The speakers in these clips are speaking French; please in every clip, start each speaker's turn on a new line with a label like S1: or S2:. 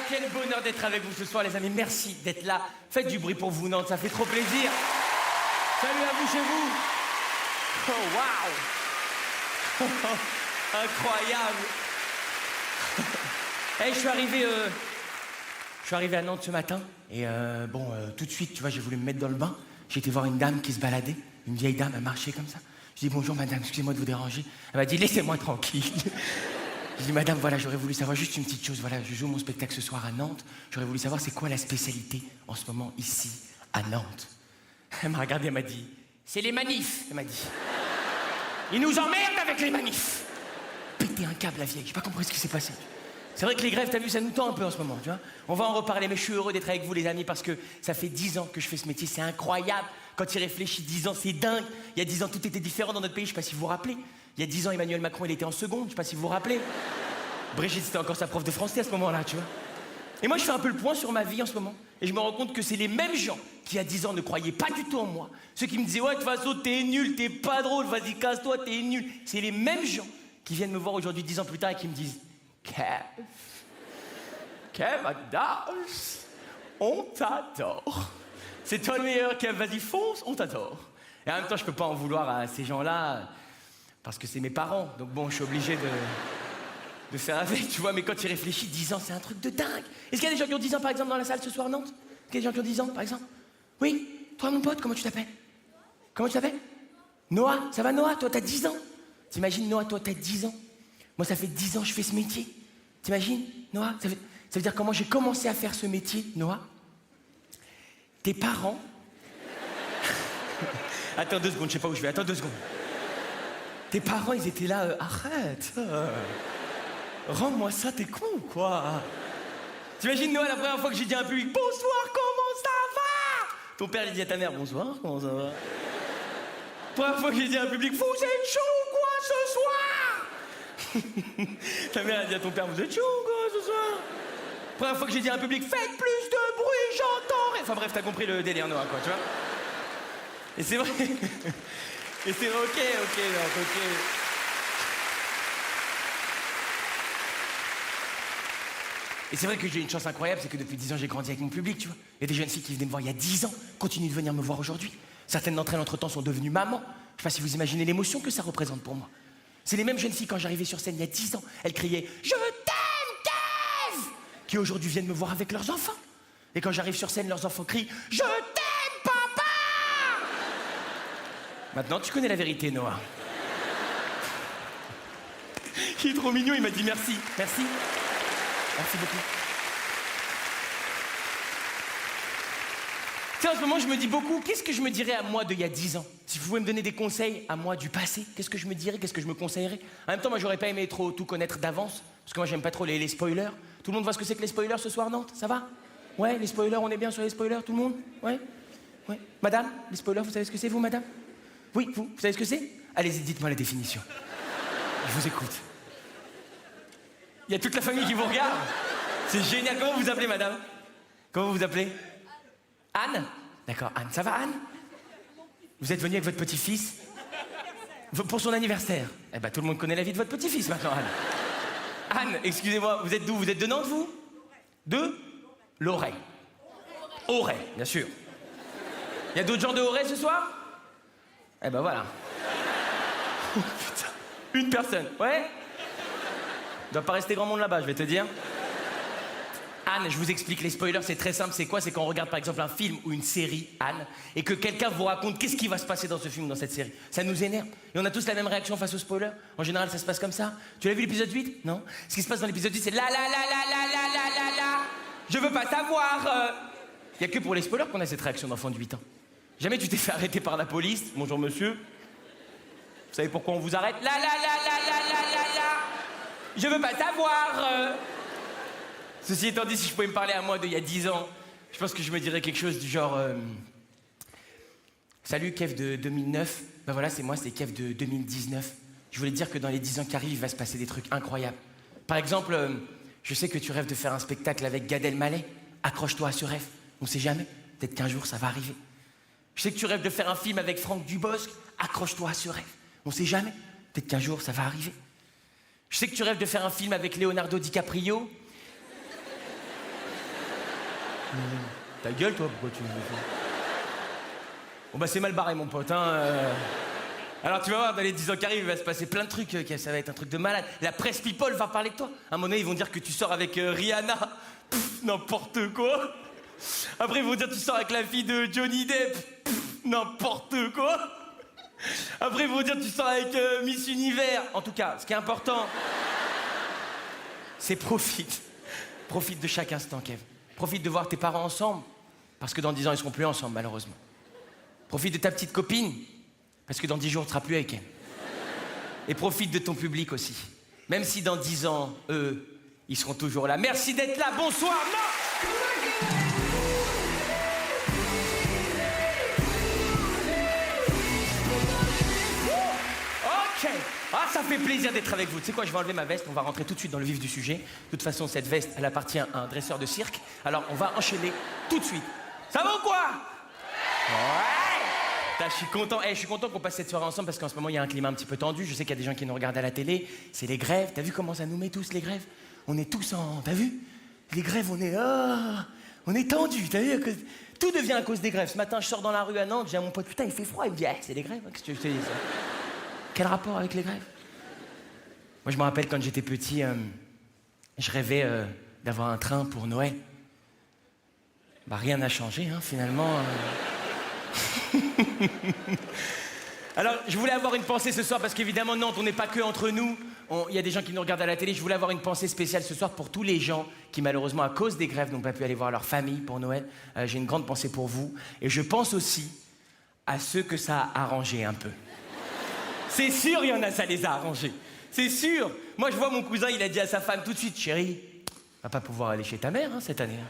S1: Quel bonheur d'être avec vous ce soir, les amis. Merci d'être là. Faites du bruit pour vous, Nantes, ça fait trop plaisir. Salut à vous chez vous. Oh, waouh. Incroyable. Hey, je suis arrivé à Nantes ce matin. Et tout de suite, tu vois, j'ai voulu me mettre dans le bain. J'ai été voir une dame qui se baladait. Une vieille dame, elle marchait comme ça. Je dis bonjour madame, excusez-moi de vous déranger. Elle m'a dit laissez-moi tranquille. Je dis madame, voilà, j'aurais voulu savoir juste une petite chose. Voilà, je joue mon spectacle ce soir à Nantes. J'aurais voulu savoir c'est quoi la spécialité en ce moment ici à Nantes. Elle m'a regardé, elle m'a dit c'est les manifs. Elle m'a dit ils nous emmerdent avec les manifs. Péter un câble la vieille, j'ai pas compris ce qui s'est passé. C'est vrai que les grèves, t'as vu, ça nous tend un peu en ce moment, tu vois. On va en reparler, mais je suis heureux d'être avec vous, les amis, parce que ça fait 10 ans que je fais ce métier, c'est incroyable. Quand il réfléchit, 10 ans, c'est dingue. Il y a 10 ans, tout était différent dans notre pays, je sais pas si vous vous rappelez. Il y a 10 ans, Emmanuel Macron, il était en seconde, je sais pas si vous vous rappelez. Brigitte, c'était encore sa prof de français à ce moment-là, tu vois. Et moi, je fais un peu le point sur ma vie en ce moment. Et je me rends compte que c'est les mêmes gens qui, il y a 10 ans, ne croyaient pas du tout en moi. Ceux qui me disaient, ouais, de toute façon, t'es nul, t'es pas drôle, vas-y, casse-toi, t'es nul. C'est les mêmes gens qui viennent me voir aujourd'hui, 10 ans plus tard, et qui me disent, Kev Adams, on t'adore. C'est toi le meilleur, Kev, vas-y, fonce, on t'adore. Et en même temps, je peux pas en vouloir à ces gens-là, parce que c'est mes parents. Donc bon, je suis obligé de faire avec, tu vois. Mais quand tu réfléchis, 10 ans, c'est un truc de dingue. Est-ce qu'il y a des gens qui ont 10 ans, par exemple, dans la salle ce soir, Nantes? Est-ce qu'il y a des gens qui ont 10 ans, par exemple? Oui? Toi, mon pote, comment tu t'appelles? Comment tu t'appelles? Noah, ça va, Noah? Toi, t'as 10 ans. T'imagines, Noah, toi, t'as 10 ans. Moi, ça fait 10 ans que je fais ce métier. T'imagines, Noah? Ça veut dire comment j'ai commencé à faire ce métier, Noah? Tes parents... Attends 2 secondes, je sais pas où je vais. Attends 2 secondes. Tes parents, ils étaient là, arrête. Rends-moi ça, t'es con ou quoi? T'imagines, Noah, la première fois que j'ai dit à un public, bonsoir, comment ça va? Ton père, il dit à ta mère, bonsoir, comment ça va? Première fois que j'ai dit à un public, vous êtes chaud ou quoi ce soir? Ta mère a dit à ton père, vous êtes chaud ou quoi ce soir? Première fois que j'ai dit à un public, faites plus de bruit, j'entends rien. Enfin bref, t'as compris le délire, Noah, quoi, tu vois. Et c'est vrai. Et c'est vrai, ok. Et c'est vrai que j'ai une chance incroyable, c'est que depuis 10 ans, j'ai grandi avec mon public, tu vois. Il y a des jeunes filles qui venaient me voir il y a 10 ans, continuent de venir me voir aujourd'hui. Certaines d'entre elles, entre-temps, sont devenues mamans. Je sais pas si vous imaginez l'émotion que ça représente pour moi. C'est les mêmes jeunes filles, quand j'arrivais sur scène il y a 10 ans, elles criaient « Je t'aime, Kev !» qui aujourd'hui viennent me voir avec leurs enfants. Et quand j'arrive sur scène, leurs enfants crient « Je t'aime, papa !» Maintenant, tu connais la vérité, Noah. Il est trop mignon, il m'a dit merci. Merci. Merci beaucoup. Tu sais, en ce moment, je me dis beaucoup, qu'est-ce que je me dirais à moi d'il y a 10 ans? Si vous pouvez me donner des conseils à moi du passé, qu'est-ce que je me dirais? Qu'est-ce que je me conseillerais? En même temps, moi, j'aurais pas aimé trop tout connaître d'avance, parce que moi, j'aime pas trop les spoilers. Tout le monde voit ce que c'est que les spoilers ce soir, Nantes? Ça va? Ouais, les spoilers, on est bien sur les spoilers, tout le monde? Ouais? Ouais. Madame, les spoilers, vous savez ce que c'est, vous, madame? Oui, vous savez ce que c'est? Allez-y, dites-moi la définition. Je vous écoute. Il y a toute la famille qui vous regarde. C'est génial. Comment vous appelez, madame? Comment vous vous appelez? Anne? D'accord, Anne. Ça va, Anne? Vous êtes venu avec votre petit-fils? Pour son anniversaire? Eh ben, tout le monde connaît la vie de votre petit-fils maintenant, Anne. Anne, excusez-moi, vous êtes d'où? Vous êtes de Nantes, vous? De? L'Auray. Auray, bien sûr. Il y a d'autres gens de Auray ce soir? Eh ben voilà. Oh putain. Une personne, ouais? Il doit pas rester grand monde là-bas, je vais te dire. Anne, je vous explique, les spoilers, c'est très simple. C'est quoi? C'est quand on regarde par exemple un film ou une série, Anne, et que quelqu'un vous raconte qu'est-ce qui va se passer dans ce film ou dans cette série. Ça nous énerve. Et on a tous la même réaction face aux spoilers. En général, ça se passe comme ça. Tu l'as vu l'épisode 8? Non? Ce qui se passe dans l'épisode 8, c'est la. Je veux pas savoir. Y a que pour les spoilers qu'on a cette réaction d'enfant de 8 ans. Jamais tu t'es fait arrêter par la police. Bonjour monsieur. Vous savez pourquoi on vous arrête? La. Je veux pas savoir. Ceci étant dit, si je pouvais me parler à moi d'il y a 10 ans, je pense que je me dirais quelque chose du genre... Salut, Kev de 2009. Ben voilà, c'est moi, c'est Kev de 2019. Je voulais te dire que dans les 10 ans qui arrivent, il va se passer des trucs incroyables. Par exemple, je sais que tu rêves de faire un spectacle avec Gad Elmaleh. Accroche-toi à ce rêve. On sait jamais. Peut-être qu'un jour, ça va arriver. Je sais que tu rêves de faire un film avec Franck Dubosc. Accroche-toi à ce rêve. On sait jamais. Peut-être qu'un jour, ça va arriver. Je sais que tu rêves de faire un film avec Leonardo DiCaprio. Ta gueule, toi, pourquoi tu... Bon, bah, c'est mal barré, mon pote, hein. Alors, tu vas voir, dans les 10 ans qui arrivent, il va se passer plein de trucs, ça va être un truc de malade. La presse people va parler de toi. À un moment donné, ils vont dire que tu sors avec Rihanna. N'importe quoi. Après, ils vont dire que tu sors avec la fille de Johnny Depp. N'importe quoi. Après, ils vont dire que tu sors avec Miss Univers. En tout cas, ce qui est important, c'est profite. Profite de chaque instant, Kev. Profite de voir tes parents ensemble, parce que dans 10 ans, ils seront plus ensemble, malheureusement. Profite de ta petite copine, parce que dans 10 jours, tu seras plus avec elle. Et profite de ton public aussi. Même si dans 10 ans, eux, ils seront toujours là. Merci d'être là, bonsoir, non! Ok. Ah, ça fait plaisir d'être avec vous. Tu sais quoi, je vais enlever ma veste, on va rentrer tout de suite dans le vif du sujet. De toute façon, cette veste, elle appartient à un dresseur de cirque. Alors, on va enchaîner tout de suite. Ça va ou quoi? Ouais. Putain, je suis content. Je suis content qu'on passe cette soirée ensemble parce qu'en ce moment, il y a un climat un petit peu tendu. Je sais qu'il y a des gens qui nous regardent à la télé. C'est les grèves. T'as vu comment ça nous met tous, les grèves? On est tous en... T'as vu? Les grèves, on est... Oh, on est tendus, t'as vu? Tout devient à cause des grèves. Ce matin, je sors dans la rue à Nantes, j'ai à mon pote, putain, il fait froid. Il me dit, c'est les grèves. Qu'est-ce que tu te dis, ça? Quel rapport avec les grèves? Moi, je me rappelle quand j'étais petit, je rêvais d'avoir un train pour Noël. Bah, rien n'a changé, hein, finalement. Alors, je voulais avoir une pensée ce soir, parce qu'évidemment, Nantes, on n'est pas que entre nous. Il y a des gens qui nous regardent à la télé. Je voulais avoir une pensée spéciale ce soir pour tous les gens qui, malheureusement, à cause des grèves, n'ont pas pu aller voir leur famille pour Noël. J'ai une grande pensée pour vous. Et je pense aussi à ceux que ça a arrangé un peu. C'est sûr, il y en a, ça les a arrangés. C'est sûr. Moi, je vois mon cousin, il a dit à sa femme tout de suite, chérie, on va pas pouvoir aller chez ta mère, hein, cette année.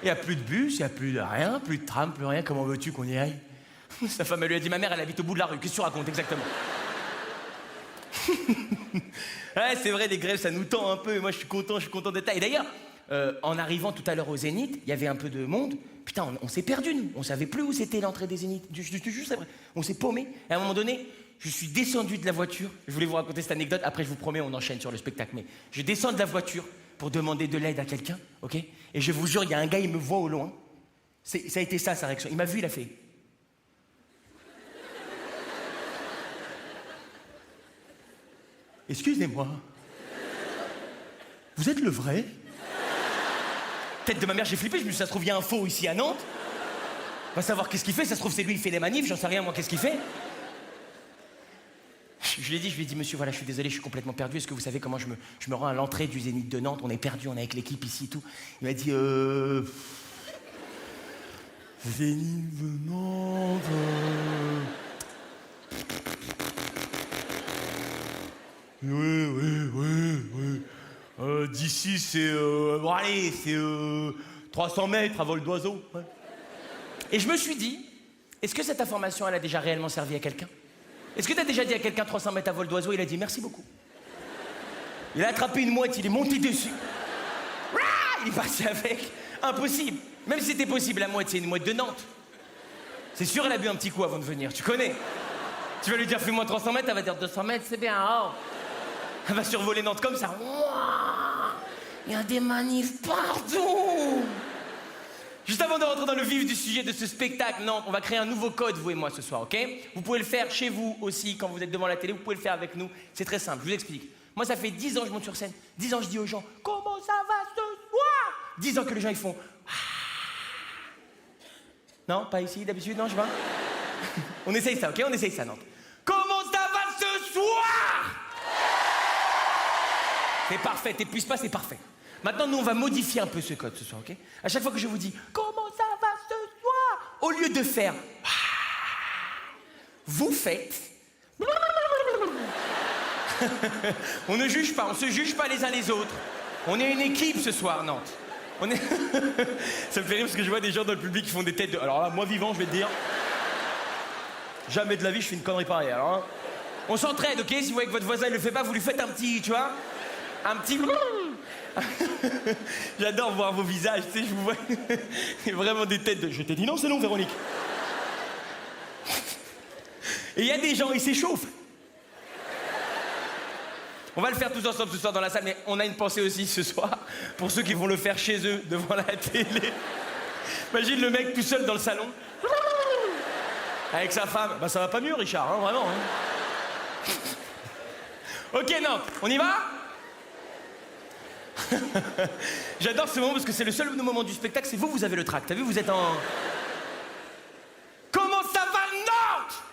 S1: Il n'y a plus de bus, il n'y a plus de rien, plus de tram, plus rien. Comment veux-tu qu'on y aille? Sa femme, elle lui a dit, ma mère, elle habite au bout de la rue. Qu'est-ce que tu racontes exactement? Ouais, c'est vrai, les grèves, ça nous tend un peu. Et moi, je suis content d'être là. Et d'ailleurs, en arrivant tout à l'heure au Zénith, il y avait un peu de monde. Putain, on s'est perdus, nous. On savait plus où c'était l'entrée des Zéniths. Je te jure, c'est vrai. On s'est paumé. Et à un moment donné, je suis descendu de la voiture. Je voulais vous raconter cette anecdote. Après, je vous promets, on enchaîne sur le spectacle. Mais je descends de la voiture pour demander de l'aide à quelqu'un, ok? Et je vous jure, il y a un gars, il me voit au loin. Ça a été ça, sa réaction. Il m'a vu, il a fait... Excusez-moi. Vous êtes le vrai? Tête de ma mère, j'ai flippé. Je me suis dit, ça se trouve, il y a un faux ici à Nantes. On va savoir qu'est-ce qu'il fait. Ça se trouve, c'est lui, il fait les manifs. J'en sais rien, moi, qu'est-ce qu'il fait? Je lui ai dit, monsieur, voilà, je suis désolé, je suis complètement perdu. Est-ce que vous savez comment je me rends à l'entrée du Zénith de Nantes? On est perdu, on est avec l'équipe ici et tout. Il m'a dit, Zénith de Nantes... Oui. D'ici, c'est... bon, allez, c'est 300 mètres à vol d'oiseau. Ouais. Et je me suis dit, est-ce que cette information, elle a déjà réellement servi à quelqu'un? Est-ce que tu as déjà dit à quelqu'un 300 mètres à vol d'oiseau? Il a dit merci beaucoup. Il a attrapé une mouette, il est monté dessus. Il est parti avec. Impossible. Même si c'était possible, la mouette, c'est une mouette de Nantes. C'est sûr, elle a bu un petit coup avant de venir, tu connais. Tu vas lui dire, fais-moi 300 mètres, elle va dire 200 mètres, c'est bien, oh. Elle va survoler Nantes comme ça. Il y a des manifs partout. Juste avant de rentrer dans le vif du sujet de ce spectacle, Nantes, on va créer un nouveau code, vous et moi, ce soir, ok? Vous pouvez le faire chez vous aussi, quand vous êtes devant la télé, vous pouvez le faire avec nous. C'est très simple, je vous explique. Moi, ça fait 10 ans que je monte sur scène. 10 ans, je dis aux gens, comment ça va ce soir? 10 ans que les gens, ils font... Non, pas ici, d'habitude, non, je sais pas. On essaye ça, ok? On essaye ça, Nantes. Comment ça va ce soir? C'est parfait, t'épuises pas, c'est parfait. Maintenant, nous, on va modifier un peu ce code ce soir, ok? À chaque fois que je vous dis « Comment ça va ce soir ?» Au lieu de faire « Vous faites... » On ne juge pas, on se juge pas les uns les autres. On est une équipe ce soir, Nantes. On est... Ça me fait rire parce que je vois des gens dans le public qui font des têtes de... Alors là, moi vivant, je vais te dire... Jamais de la vie, je fais une connerie pareille, alors... Hein. On s'entraide, ok? Si vous voyez que votre voisin ne le fait pas, vous lui faites un petit, tu vois? Un petit... J'adore voir vos visages, tu sais, je vous vois... Vraiment des têtes de... Je t'ai dit non, c'est long, Véronique. Et il y a des gens, ils s'échauffent. On va le faire tous ensemble ce soir dans la salle, mais on a une pensée aussi ce soir pour ceux qui vont le faire chez eux, devant la télé. Imagine le mec tout seul dans le salon. Avec sa femme. Bah ça va pas mieux, Richard, hein, vraiment. Hein. Ok, non, on y va? J'adore ce moment parce que c'est le seul moment du spectacle, c'est vous avez le trac. T'as vu, vous êtes en... Comment ça va, Nantes?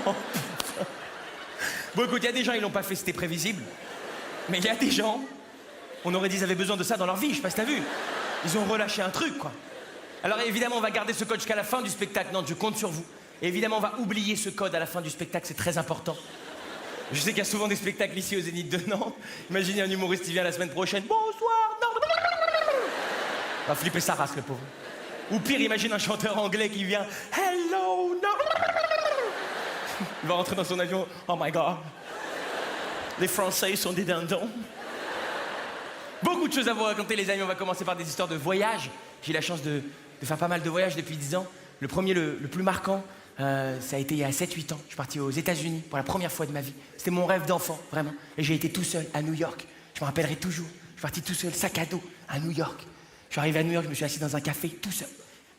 S1: Oh, bon, écoute, il y a des gens, ils l'ont pas fait, c'était prévisible. Mais il y a des gens, on aurait dit qu'ils avaient besoin de ça dans leur vie, je sais pas si t'as vu. Ils ont relâché un truc, quoi. Alors évidemment, on va garder ce code jusqu'à la fin du spectacle. Nantes, je compte sur vous. Et évidemment, on va oublier ce code à la fin du spectacle, c'est très important. Je sais qu'il y a souvent des spectacles ici au Zénith de Nantes. Imaginez un humoriste qui vient la semaine prochaine. Bonsoir, Nantes. Va flipper sa race, le pauvre. Ou pire, imagine un chanteur anglais qui vient. Hello, Nantes. Il va rentrer dans son avion. Oh my God. Les Français sont des dindons. Beaucoup de choses à vous raconter, les amis. On va commencer par des histoires de voyage. J'ai eu la chance de faire pas mal de voyages depuis 10 ans. Le premier, le plus marquant, ça a été il y a 7-8 ans. Je suis parti aux États-Unis pour la première fois de ma vie. C'était mon rêve d'enfant, vraiment. Et j'ai été tout seul à New York. Je me rappellerai toujours. Je suis parti tout seul, sac à dos, à New York. Je suis arrivé à New York, je me suis assis dans un café, tout seul.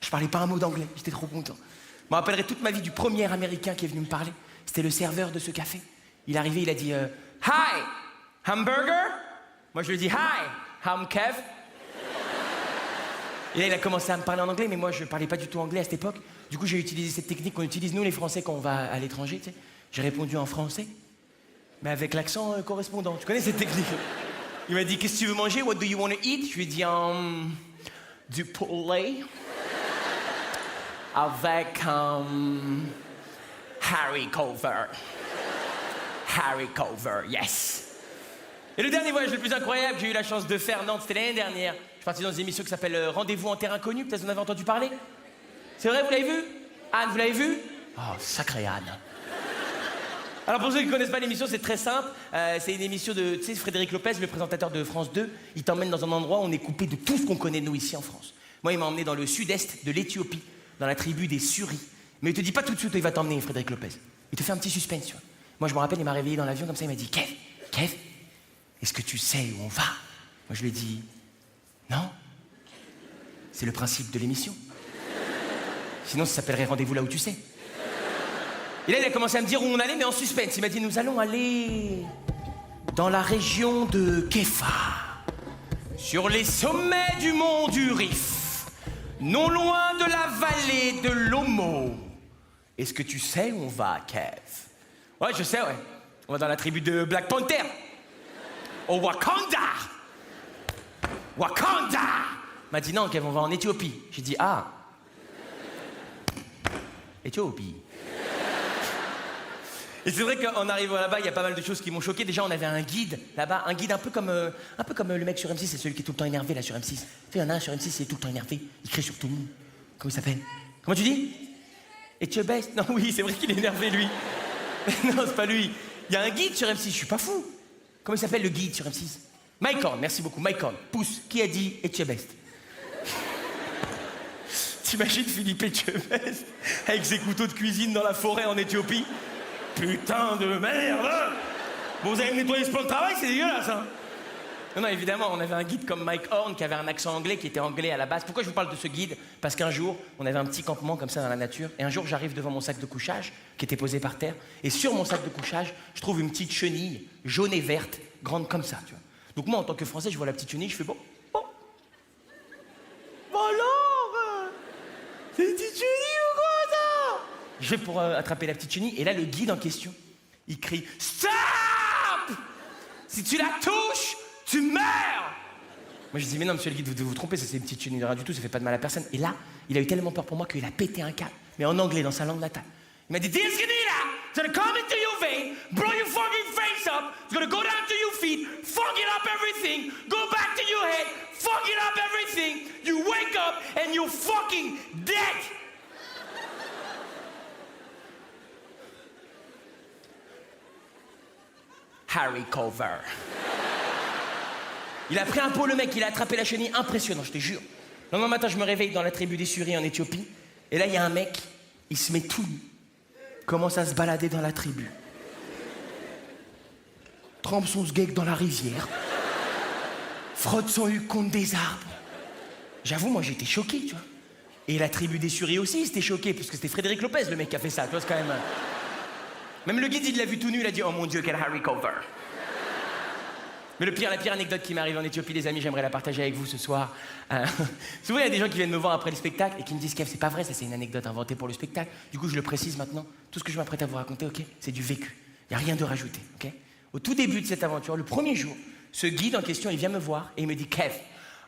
S1: Je parlais pas un mot d'anglais, j'étais trop content. Je me rappellerai toute ma vie du premier Américain qui est venu me parler. C'était le serveur de ce café. Il est arrivé, il a dit Hi, hamburger? Moi, je lui ai dit Hi, I'm Kev. Et là, il a commencé à me parler en anglais, mais moi, je parlais pas du tout anglais à cette époque. Du coup, j'ai utilisé cette technique qu'on utilise, nous, les Français, quand on va à l'étranger, tu sais. J'ai répondu en français, mais avec l'accent correspondant. Tu connais cette technique? Il m'a dit, qu'est-ce que tu veux manger? What do you want to eat? Je lui ai dit, du poulet. Avec, haricot vert. Haricot vert, yes. Et le dernier voyage le plus incroyable que j'ai eu la chance de faire, Nantes, c'était l'année dernière. Je suis parti dans une émission qui s'appelle Rendez-vous en terre inconnue. Peut-être que vous en avez entendu parler. C'est vrai, vous l'avez vu? Anne, vous l'avez vu? Oh, sacrée Anne. Alors pour ceux qui ne connaissent pas l'émission, c'est très simple. C'est une émission de, tu sais, Frédéric Lopez, le présentateur de France 2. Il t'emmène dans un endroit où on est coupé de tout ce qu'on connaît, nous, ici en France. Moi, il m'a emmené dans le sud-est de l'Éthiopie, dans la tribu des Suris. Mais il te dit pas tout de suite où il va t'emmener, Frédéric Lopez. Il te fait un petit suspense, tu vois. Moi, je me rappelle, il m'a réveillé dans l'avion comme ça, il m'a dit, Kev, est-ce que tu sais où on va? Moi, je lui ai dit, non. C'est le principe de l'émission. Sinon, ça s'appellerait Rendez-vous là où tu sais. Et là, il a commencé à me dire où on allait, mais en suspense. Il m'a dit, nous allons aller dans la région de Kefa, sur les sommets du mont du Rif, non loin de la vallée de l'Omo. Est-ce que tu sais où on va, Kev? Ouais, je sais, ouais. On va dans la tribu de Black Panther. Au Wakanda. Wakanda. Il m'a dit, non, Kev, on va en Éthiopie. J'ai dit, ah. Éthiopie. Et c'est vrai qu'en arrivant là-bas, il y a pas mal de choses qui m'ont choqué. Déjà, on avait un guide là-bas, un guide un peu comme le mec sur M6, c'est celui qui est tout le temps énervé là sur M6. Tu sais, il y en a un sur M6, il est tout le temps énervé, il crie sur tout le monde. Comment il s'appelle? Comment tu dis? Etchebest? Non, oui, c'est vrai qu'il est énervé, lui. Non, c'est pas lui. Il y a un guide sur M6, je suis pas fou. Comment il s'appelle le guide sur M6? Mike Horn, merci beaucoup, Mike Horn. Pousse, qui a dit Etchebest? T'imagines Philippe Etchebest avec ses couteaux de cuisine dans la forêt en Éthiopie? Putain de merde! Bon, vous allez me nettoyer ce plan de travail, c'est dégueulasse, hein? Non, évidemment, on avait un guide comme Mike Horn qui avait un accent anglais, qui était anglais à la base. Pourquoi je vous parle de ce guide? Parce qu'un jour, on avait un petit campement comme ça dans la nature, et un jour, j'arrive devant mon sac de couchage, qui était posé par terre, et sur mon sac de couchage, je trouve une petite chenille, jaune et verte, grande comme ça, tu vois. Donc moi, en tant que Français, je vois la petite chenille, je fais bon, alors, c'est une petite chenille ou quoi, ça? Je vais pour attraper la petite chenille, et là, le guide en question, il crie « Stop! Si tu la touches, tu meurs !» Moi, je dis, mais non, monsieur le guide, vous devez vous tromper, ça c'est une petite chenille de rien du tout, ça fait pas de mal à personne. Et là, il a eu tellement peur pour moi qu'il a pété un câble, mais en anglais, dans sa langue natale. Il m'a dit, this chenille-là, it's gonna come into your vein, blow your fucking face up, it's gonna go down to your feet, fuck it up everything, go back to your head, fuck it up everything, you wake up and you're fucking dead! Harry Cover. Il a pris un pot, le mec, il a attrapé la chenille, impressionnant, je te jure. Le lendemain matin, je me réveille dans la tribu des Suris en Éthiopie, et là, il y a un mec, il se met tout nu, commence à se balader dans la tribu, trempe son sgeg dans la rivière, frotte son huc contre des arbres. J'avoue, moi, j'étais choqué, tu vois. Et la tribu des Suris aussi, ils étaient choqués, parce que c'était Frédéric Lopez, le mec, qui a fait ça, tu vois, c'est quand même... Même le guide, il l'a vu tout nu, il a dit « Oh mon Dieu, quel Harry Cover !» Mais la pire anecdote qui m'arrive en Éthiopie, les amis, j'aimerais la partager avec vous ce soir. Souvent, il y a des gens qui viennent me voir après le spectacle et qui me disent « Kev, c'est pas vrai, ça c'est une anecdote inventée pour le spectacle. » Du coup, je le précise maintenant. Tout ce que je m'apprête à vous raconter, ok, c'est du vécu. Il n'y a rien de rajouté, ok. Au tout début de cette aventure, le premier jour, ce guide en question, il vient me voir et il me dit « Kev,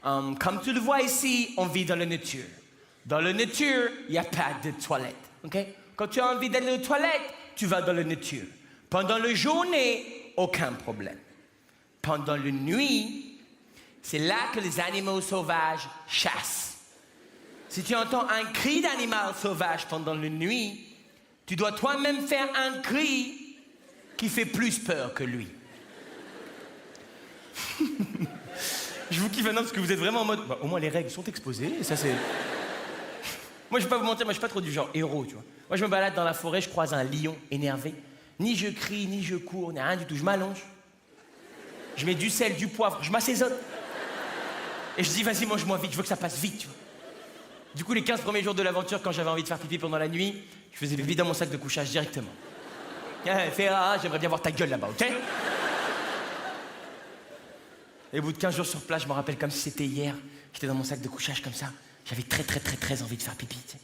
S1: comme tu le vois ici, on vit dans la nature. Dans la nature, il n'y a pas de toilette, ok. Quand tu as envie d'aller aux toilettes, tu vas dans la nature. Pendant la journée, aucun problème. Pendant la nuit, c'est là que les animaux sauvages chassent. Si tu entends un cri d'animal sauvage pendant la nuit, tu dois toi-même faire un cri qui fait plus peur que lui. Je vous kiffe maintenant parce que vous êtes vraiment en mode... Bah, au moins les règles sont exposées, et ça c'est... Moi je vais pas vous mentir, moi je suis pas trop du genre héros, tu vois. Moi je me balade dans la forêt, je croise un lion énervé. Ni je crie, ni je cours, ni rien du tout, je m'allonge. Je mets du sel, du poivre, je m'assaisonne. Et je dis, vas-y, mange-moi vite, je veux que ça passe vite, tu vois. Du coup, les 15 premiers jours de l'aventure, quand j'avais envie de faire pipi pendant la nuit, je faisais pipi dans mon sac de couchage directement. J'aimerais bien voir ta gueule là-bas, ok? Et au bout de 15 jours sur place, je me rappelle comme si c'était hier, j'étais dans mon sac de couchage comme ça. J'avais très envie de faire pipi, tu sais.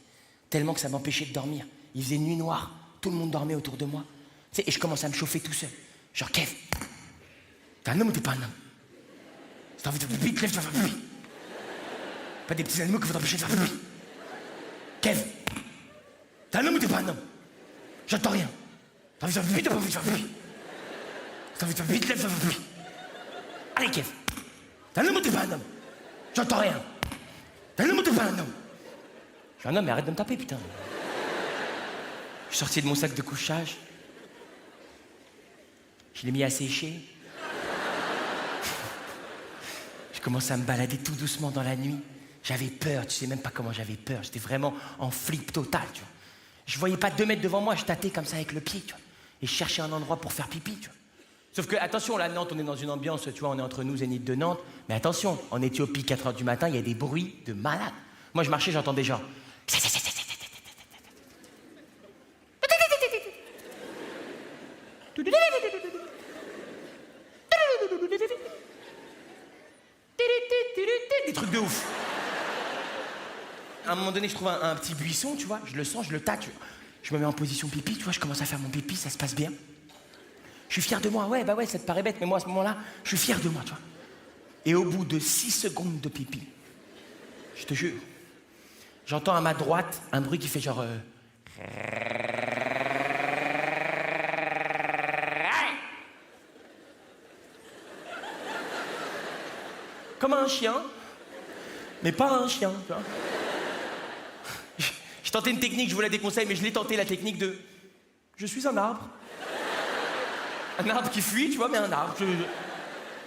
S1: Tellement que ça m'empêchait de dormir. Il faisait nuit noire, tout le monde dormait autour de moi. Tu sais, et je commençais à me chauffer tout seul. Genre, Kev, t'es un homme ou t'es pas un homme? Si t'as envie de faire pipi, te lève, tu vas faire pipi. Pas des petits animaux qui vont t'empêcher de faire pipi. Kev, t'es un homme ou t'es pas un homme? J'entends rien. T'as envie de faire pipi, t'as pas envie de faire pipi? Si t'as envie de faire pipi, te lève, tu vas faire pipi. Allez, Kev, t'es un homme ou t'es pas un homme? J'entends rien. T'es un homme ou t'es pas un homme? Je suis un homme, mais arrête de me taper, putain. Je suis sorti de mon sac de couchage. Je l'ai mis à sécher. Je commençais à me balader tout doucement dans la nuit. J'avais peur, tu sais même pas comment j'avais peur. J'étais vraiment en flip total, tu vois. Je voyais pas 2 mètres devant moi, je tâtais comme ça avec le pied, tu vois. Et je cherchais un endroit pour faire pipi, tu vois. Sauf que, attention, là, Nantes, on est dans une ambiance, tu vois, on est entre nous, Zénith de Nantes. Mais attention, en Éthiopie, 4h du matin, il y a des bruits de malade. Moi, je marchais, j'entendais genre... Des trucs de ouf. À un moment donné, je trouve un petit buisson, tu vois, je le sens, je le tâte. Je me mets en position pipi, tu vois, je commence à faire mon pipi, ça se passe bien. Je suis fier de moi, ouais, bah ouais, ça te paraît bête, mais moi, à ce moment-là, je suis fier de moi, tu vois. Et au bout de 6 secondes de pipi, je te jure, j'entends à ma droite un bruit qui fait genre... Comme un chien, mais pas un chien, tu vois. J'ai tenté une technique, je vous la déconseille, mais je l'ai tenté, la technique de... Je suis un arbre. Un arbre qui fuit, tu vois, mais un arbre.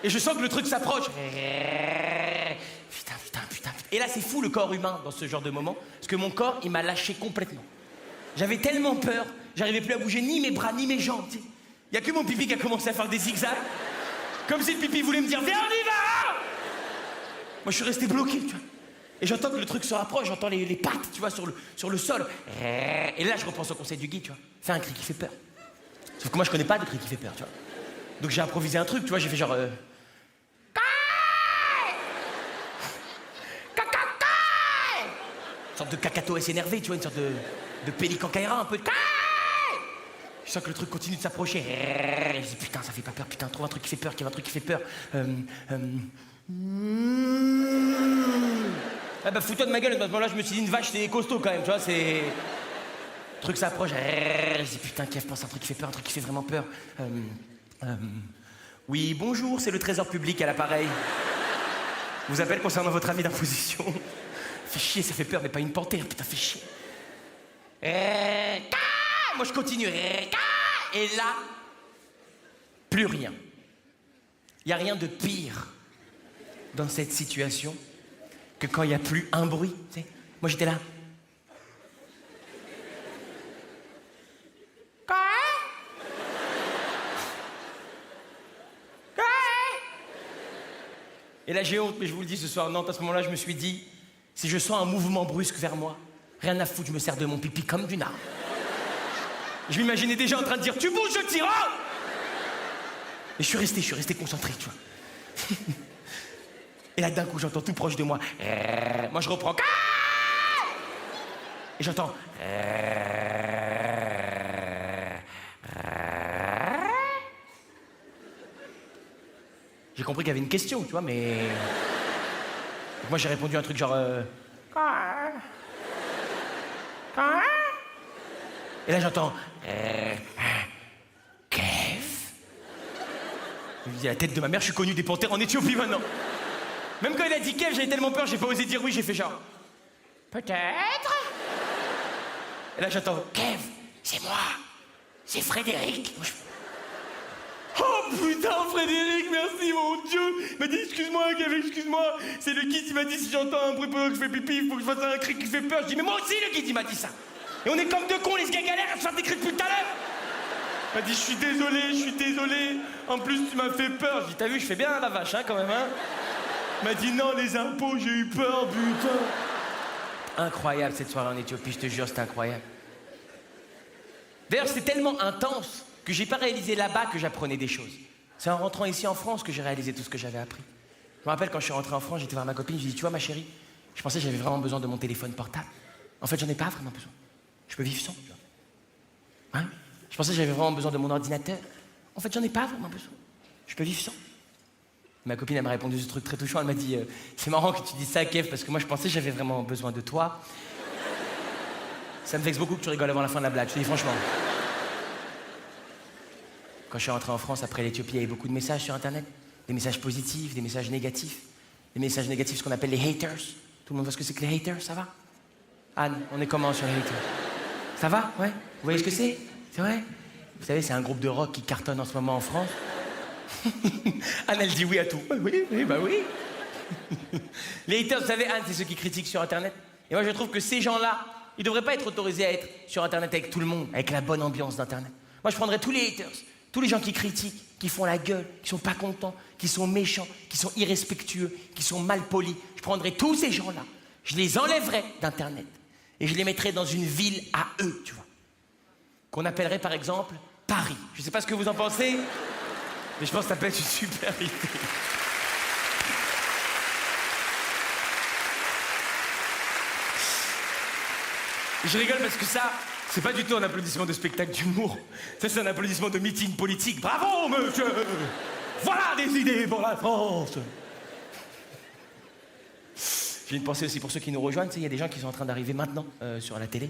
S1: Et je sens que le truc s'approche. Putain. Et là, c'est fou le corps humain dans ce genre de moment, parce que mon corps, il m'a lâché complètement. J'avais tellement peur, j'arrivais plus à bouger ni mes bras, ni mes jambes. Il y a que mon pipi qui a commencé à faire des zigzags, comme si le pipi voulait me dire « Viens, on y va !» Moi, je suis resté bloqué, tu vois. Et j'entends que le truc se rapproche, j'entends les pattes, tu vois, sur le sol. Et là, je repense au conseil du guide, tu vois. Fais un cri qui fait peur. Sauf que moi, je connais pas de cri qui fait peur, tu vois. Donc j'ai improvisé un truc, tu vois, j'ai fait genre... Une sorte de cacatoès énervé, tu vois, une sorte de pélican caïra, un peu de... Je sens que le truc continue de s'approcher. Je dis putain, ça fait pas peur, putain, trouve un truc qui fait peur, qu'il y a un truc qui fait peur. Ah bah fous-toi de ma gueule, à ce moment-là, je me suis dit une vache, c'est costaud quand même, tu vois, c'est... Le truc s'approche, je dis putain, Kev, pense à un truc qui fait peur, un truc qui fait vraiment peur. Oui, bonjour, c'est le trésor public à l'appareil. Je vous appelle concernant votre avis d'imposition. Fait chier, ça fait peur, mais pas une panthère, putain, fait chier. Moi, je continue. Et là, plus rien. Il n'y a rien de pire dans cette situation que quand il n'y a plus un bruit. Tu sais. Moi, j'étais là. Et là, j'ai honte, mais je vous le dis ce soir, Nantes, à ce moment-là, je me suis dit, si je sens un mouvement brusque vers moi, rien à foutre, je me sers de mon pipi comme d'une arme. Je m'imaginais déjà en train de dire, tu bouges, je tire, hein. Et je suis resté concentré, tu vois. Et là, d'un coup, j'entends tout proche de moi. Moi, je reprends. Et j'entends. J'ai compris qu'il y avait une question, tu vois, mais... Donc moi, j'ai répondu un truc genre... Et là, j'entends... Kev. Je me dis, la tête de ma mère, je suis connu des panthères en Éthiopie maintenant. Même quand il a dit Kev, j'avais tellement peur, j'ai pas osé dire oui, j'ai fait genre... Peut-être. Et là, j'entends... Kev, c'est moi. C'est Frédéric. Moi, Oh putain, Frédéric, merci mon Dieu. Il m'a dit excuse-moi, Kev, excuse-moi. C'est le guide, il m'a dit si j'entends un bruit pendant que je fais pipi, il faut que je fasse un cri qui fait peur. Je dis mais moi aussi le guide, il m'a dit ça. Et on est comme deux cons, les gars galèrent à se faire des cris depuis tout à l'heure. Il m'a dit je suis désolé. En plus tu m'as fait peur. Je dis t'as vu, je fais bien la vache hein quand même hein. Il m'a dit non les impôts, j'ai eu peur, putain. Incroyable cette soirée en Éthiopie, je te jure, c'était incroyable. D'ailleurs c'était tellement intense que j'ai pas réalisé là-bas que j'apprenais des choses. C'est en rentrant ici en France que j'ai réalisé tout ce que j'avais appris. Je me rappelle quand je suis rentré en France, j'étais voir ma copine, je lui ai dit, tu vois ma chérie, je pensais que j'avais vraiment besoin de mon téléphone portable. En fait, j'en ai pas vraiment besoin. Je peux vivre sans. Hein? Je pensais que j'avais vraiment besoin de mon ordinateur. En fait, j'en ai pas vraiment besoin. Je peux vivre sans. Ma copine, elle m'a répondu ce truc très touchant. Elle m'a dit, c'est marrant que tu dises ça, Kev, parce que moi, je pensais que j'avais vraiment besoin de toi. Ça me vexe beaucoup que tu rigoles avant la fin de la blague. Je te dis franchement. Quand je suis rentré en France, après l'Éthiopie, il y avait beaucoup de messages sur Internet. Des messages positifs, des messages négatifs. Des messages négatifs, ce qu'on appelle les haters. Tout le monde voit ce que c'est que les haters, ça va? Anne, on est comment sur les haters? Ça va? Ouais? Vous voyez ce que c'est? C'est vrai? Vous savez, c'est un groupe de rock qui cartonne en ce moment en France. Anne, elle dit oui à tout. Bah oui. Les haters, vous savez, Anne, c'est ceux qui critiquent sur Internet. Et moi, je trouve que ces gens-là, ils devraient pas être autorisés à être sur Internet avec tout le monde, avec la bonne ambiance d'Internet. Moi, je prendrais tous les haters. Tous les gens qui critiquent, qui font la gueule, qui sont pas contents, qui sont méchants, qui sont irrespectueux, qui sont mal polis. Je prendrais tous ces gens-là, je les enlèverais d'Internet et je les mettrais dans une ville à eux, tu vois. Qu'on appellerait par exemple Paris. Je sais pas ce que vous en pensez, mais je pense que ça peut être une super idée. Je rigole parce que ça... C'est pas du tout un applaudissement de spectacle d'humour. Ça, c'est un applaudissement de meeting politique. Bravo, monsieur! Voilà des idées pour la France! J'ai une pensée aussi pour ceux qui nous rejoignent. Tu sais, il y a des gens qui sont en train d'arriver maintenant sur la télé.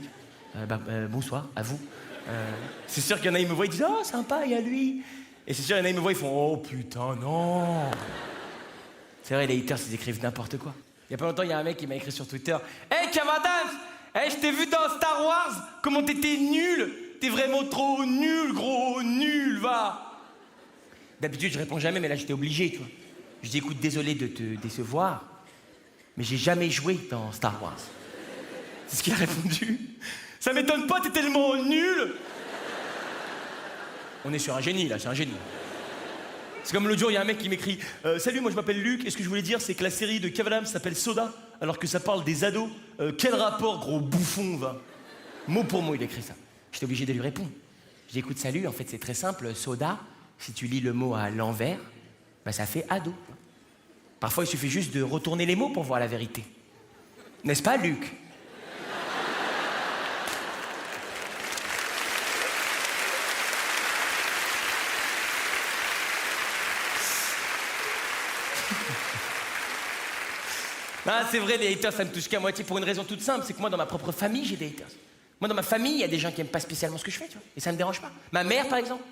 S1: Bonsoir, à vous. C'est sûr qu'il y en a, ils me voient, ils disent « Oh, sympa, il y a lui !» Et c'est sûr, il y en a, ils me voient, ils font « Oh, putain, non !» C'est vrai, les haters, ils écrivent n'importe quoi. Il y a pas longtemps, il y a un mec qui m'a écrit sur Twitter « Hey, Cavadaz! Hey, je t'ai vu dans Star Wars, comment t'étais nul. T'es vraiment trop nul, gros, nul, va. » D'habitude, je réponds jamais, mais là, j'étais obligé, tu vois. Je dis, écoute, désolé de te décevoir, Mais j'ai jamais joué dans Star Wars. C'est ce qu'il a répondu. Ça m'étonne pas, t'es tellement nul. On est sur un génie, là, c'est un génie. C'est comme l'autre jour, il y a un mec qui m'écrit « Salut, moi je m'appelle Luc, et ce que je voulais dire, c'est que la série de Kev Adams s'appelle Soda, alors que ça parle des ados. Quel rapport, gros bouffon, va ?» Mot pour mot, il écrit ça. J'étais obligé de lui répondre. Je dis « Écoute, salut, en fait, c'est très simple. Soda, si tu lis le mot à l'envers, bah, ça fait ado. Parfois, il suffit juste de retourner les mots pour voir la vérité. N'est-ce pas, Luc ?» Ah, c'est vrai, les haters, ça me touche qu'à moitié pour une raison toute simple, c'est que moi, dans ma propre famille, j'ai des haters. Moi, dans ma famille, il y a des gens qui n'aiment pas spécialement ce que je fais, tu vois, et ça me dérange pas. Ma mère, par exemple,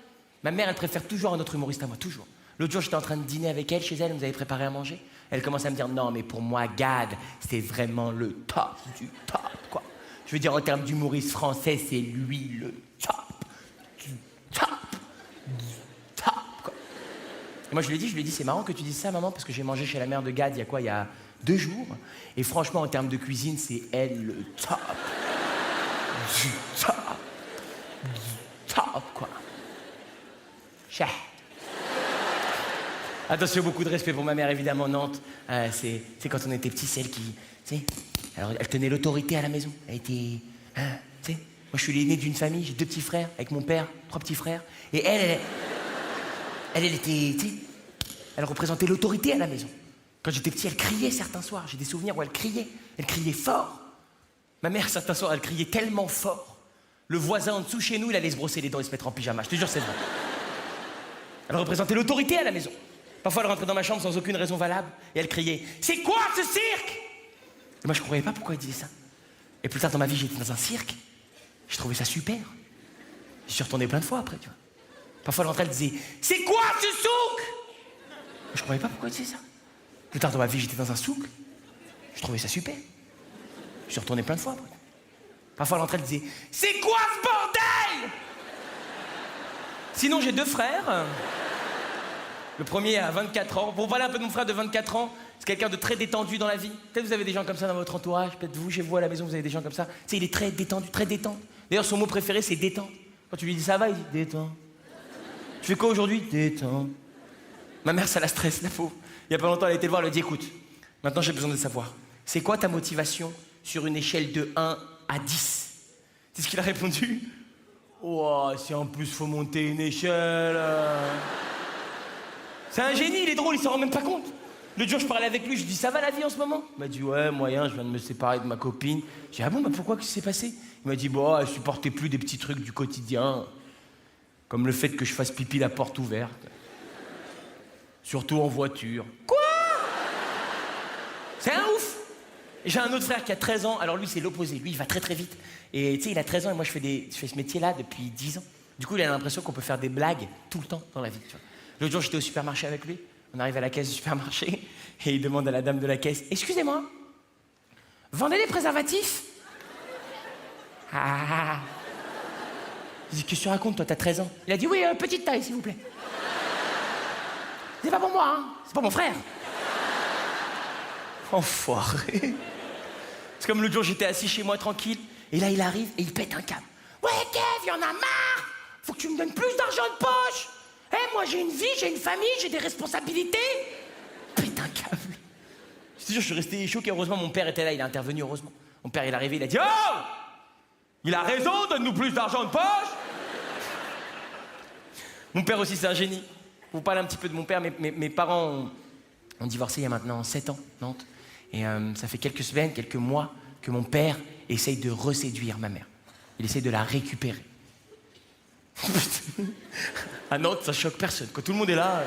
S1: ma mère, elle préfère toujours un autre humoriste à moi, toujours. L'autre jour, j'étais en train de dîner avec elle, chez elle, elle nous avait préparé à manger. Elle commence à me dire, non, mais pour moi, Gad, c'était vraiment le top du top, quoi. Je veux dire, en termes d'humoriste français, c'est lui le top du top du top, quoi. Et moi, je lui ai dit, c'est marrant que tu dises ça, maman, parce que j'ai mangé chez la mère de Gad il y a 2 jours. Et franchement, en termes de cuisine, c'est elle le top. Du top. Du top, quoi. Chah. Attention, beaucoup de respect pour ma mère, évidemment, Nantes. C'est quand on était petits, c'est elle qui... Tu sais, alors, elle tenait l'autorité à la maison. Elle était... tu sais, moi, je suis l'aîné d'une famille, j'ai 2 petits frères, avec mon père, 3 petits frères. Et elle était... Tu sais, elle représentait l'autorité à la maison. Quand j'étais petit, elle criait certains soirs. J'ai des souvenirs où elle criait. Elle criait fort. Ma mère, certains soirs, elle criait tellement fort. Le voisin en dessous, chez nous, il allait se brosser les dents et se mettre en pyjama. Je te jure, c'est vrai. Elle représentait l'autorité à la maison. Parfois, elle rentrait dans ma chambre sans aucune raison valable. Et elle criait « C'est quoi ce cirque ?» Et moi, je ne comprenais pas pourquoi elle disait ça. Et plus tard dans ma vie, j'étais dans un cirque. Je trouvais ça super. Je suis retourné plein de fois après, tu vois. Parfois, elle rentrait, elle disait « C'est quoi ce souk ?» Je ne comprenais pas pourquoi elle disait ça. Plus tard dans ma vie, j'étais dans un souk. Je trouvais ça super. Je suis retourné plein de fois après. Parfois, elle rentrait, elle disait « C'est quoi ce bordel ?» Sinon, j'ai 2 frères. Le premier a 24 ans. Pour parler un peu de mon frère de 24 ans, c'est quelqu'un de très détendu dans la vie. Peut-être vous avez des gens comme ça dans votre entourage. Peut-être vous, chez vous, à la maison, vous avez des gens comme ça. Tu sais, il est très détendu, très détente. D'ailleurs, son mot préféré, c'est détente. Quand tu lui dis « Ça va ?» il dit « Détente. » Tu fais quoi aujourd'hui ? Détente. Ma mère, ça la stresse, la pauvre. Il y a pas longtemps, elle a été le voir, elle a dit « Écoute, maintenant j'ai besoin de savoir. C'est quoi ta motivation sur une échelle de 1 à 10 ?» C'est ce qu'il a répondu. « Oh, si en plus faut monter une échelle... C'est un génie, il est drôle, il s'en rend même pas compte. L'autre jour, je parlais avec lui, je lui dis « Ça va la vie en ce moment ?» Il m'a dit « Ouais, moyen, je viens de me séparer de ma copine. » J'ai dit « Ah bon, bah pourquoi, qu'est-ce qui s'est passé ?» Il m'a dit « Bon, elle supportait plus des petits trucs du quotidien, comme le fait que je fasse pipi la porte ouverte. Surtout en voiture. » Quoi ? C'est un ouf. J'ai un autre frère qui a 13 ans, alors lui c'est l'opposé, lui il va très très vite. Et tu sais, il a 13 ans et moi je fais ce métier-là depuis 10 ans. Du coup, il a l'impression qu'on peut faire des blagues tout le temps dans la vie, tu vois. L'autre jour, j'étais au supermarché avec lui, on arrive à la caisse du supermarché et il demande à la dame de la caisse « Excusez-moi, vendez des préservatifs ?» Ah. Je dis « Qu'est-ce que tu racontes, toi, t'as 13 ans ?» Il a dit « Oui, petite taille, s'il vous plaît. » C'est pas pour moi, hein, c'est pas mon frère. Enfoiré. C'est comme l'autre jour, j'étais assis chez moi tranquille, et là, il arrive et il pète un câble. « Ouais, Kev, il y en a marre. Faut que tu me donnes plus d'argent de poche. Moi, j'ai une vie, j'ai une famille, j'ai des responsabilités. » Pète un câble. Je te jure, je suis resté choqué. Heureusement, mon père était là, il a intervenu, heureusement. Mon père, il est arrivé, il a dit « Oh, il a raison, donne-nous plus d'argent de poche. » Mon père aussi, c'est un génie. Je vous parle un petit peu de mon père. Mes parents ont divorcé il y a maintenant 7 ans, Nantes. Et ça fait quelques semaines, quelques mois que mon père essaye de reséduire ma mère. Il essaye de la récupérer. À Nantes, ça choque personne. Quand tout le monde est là,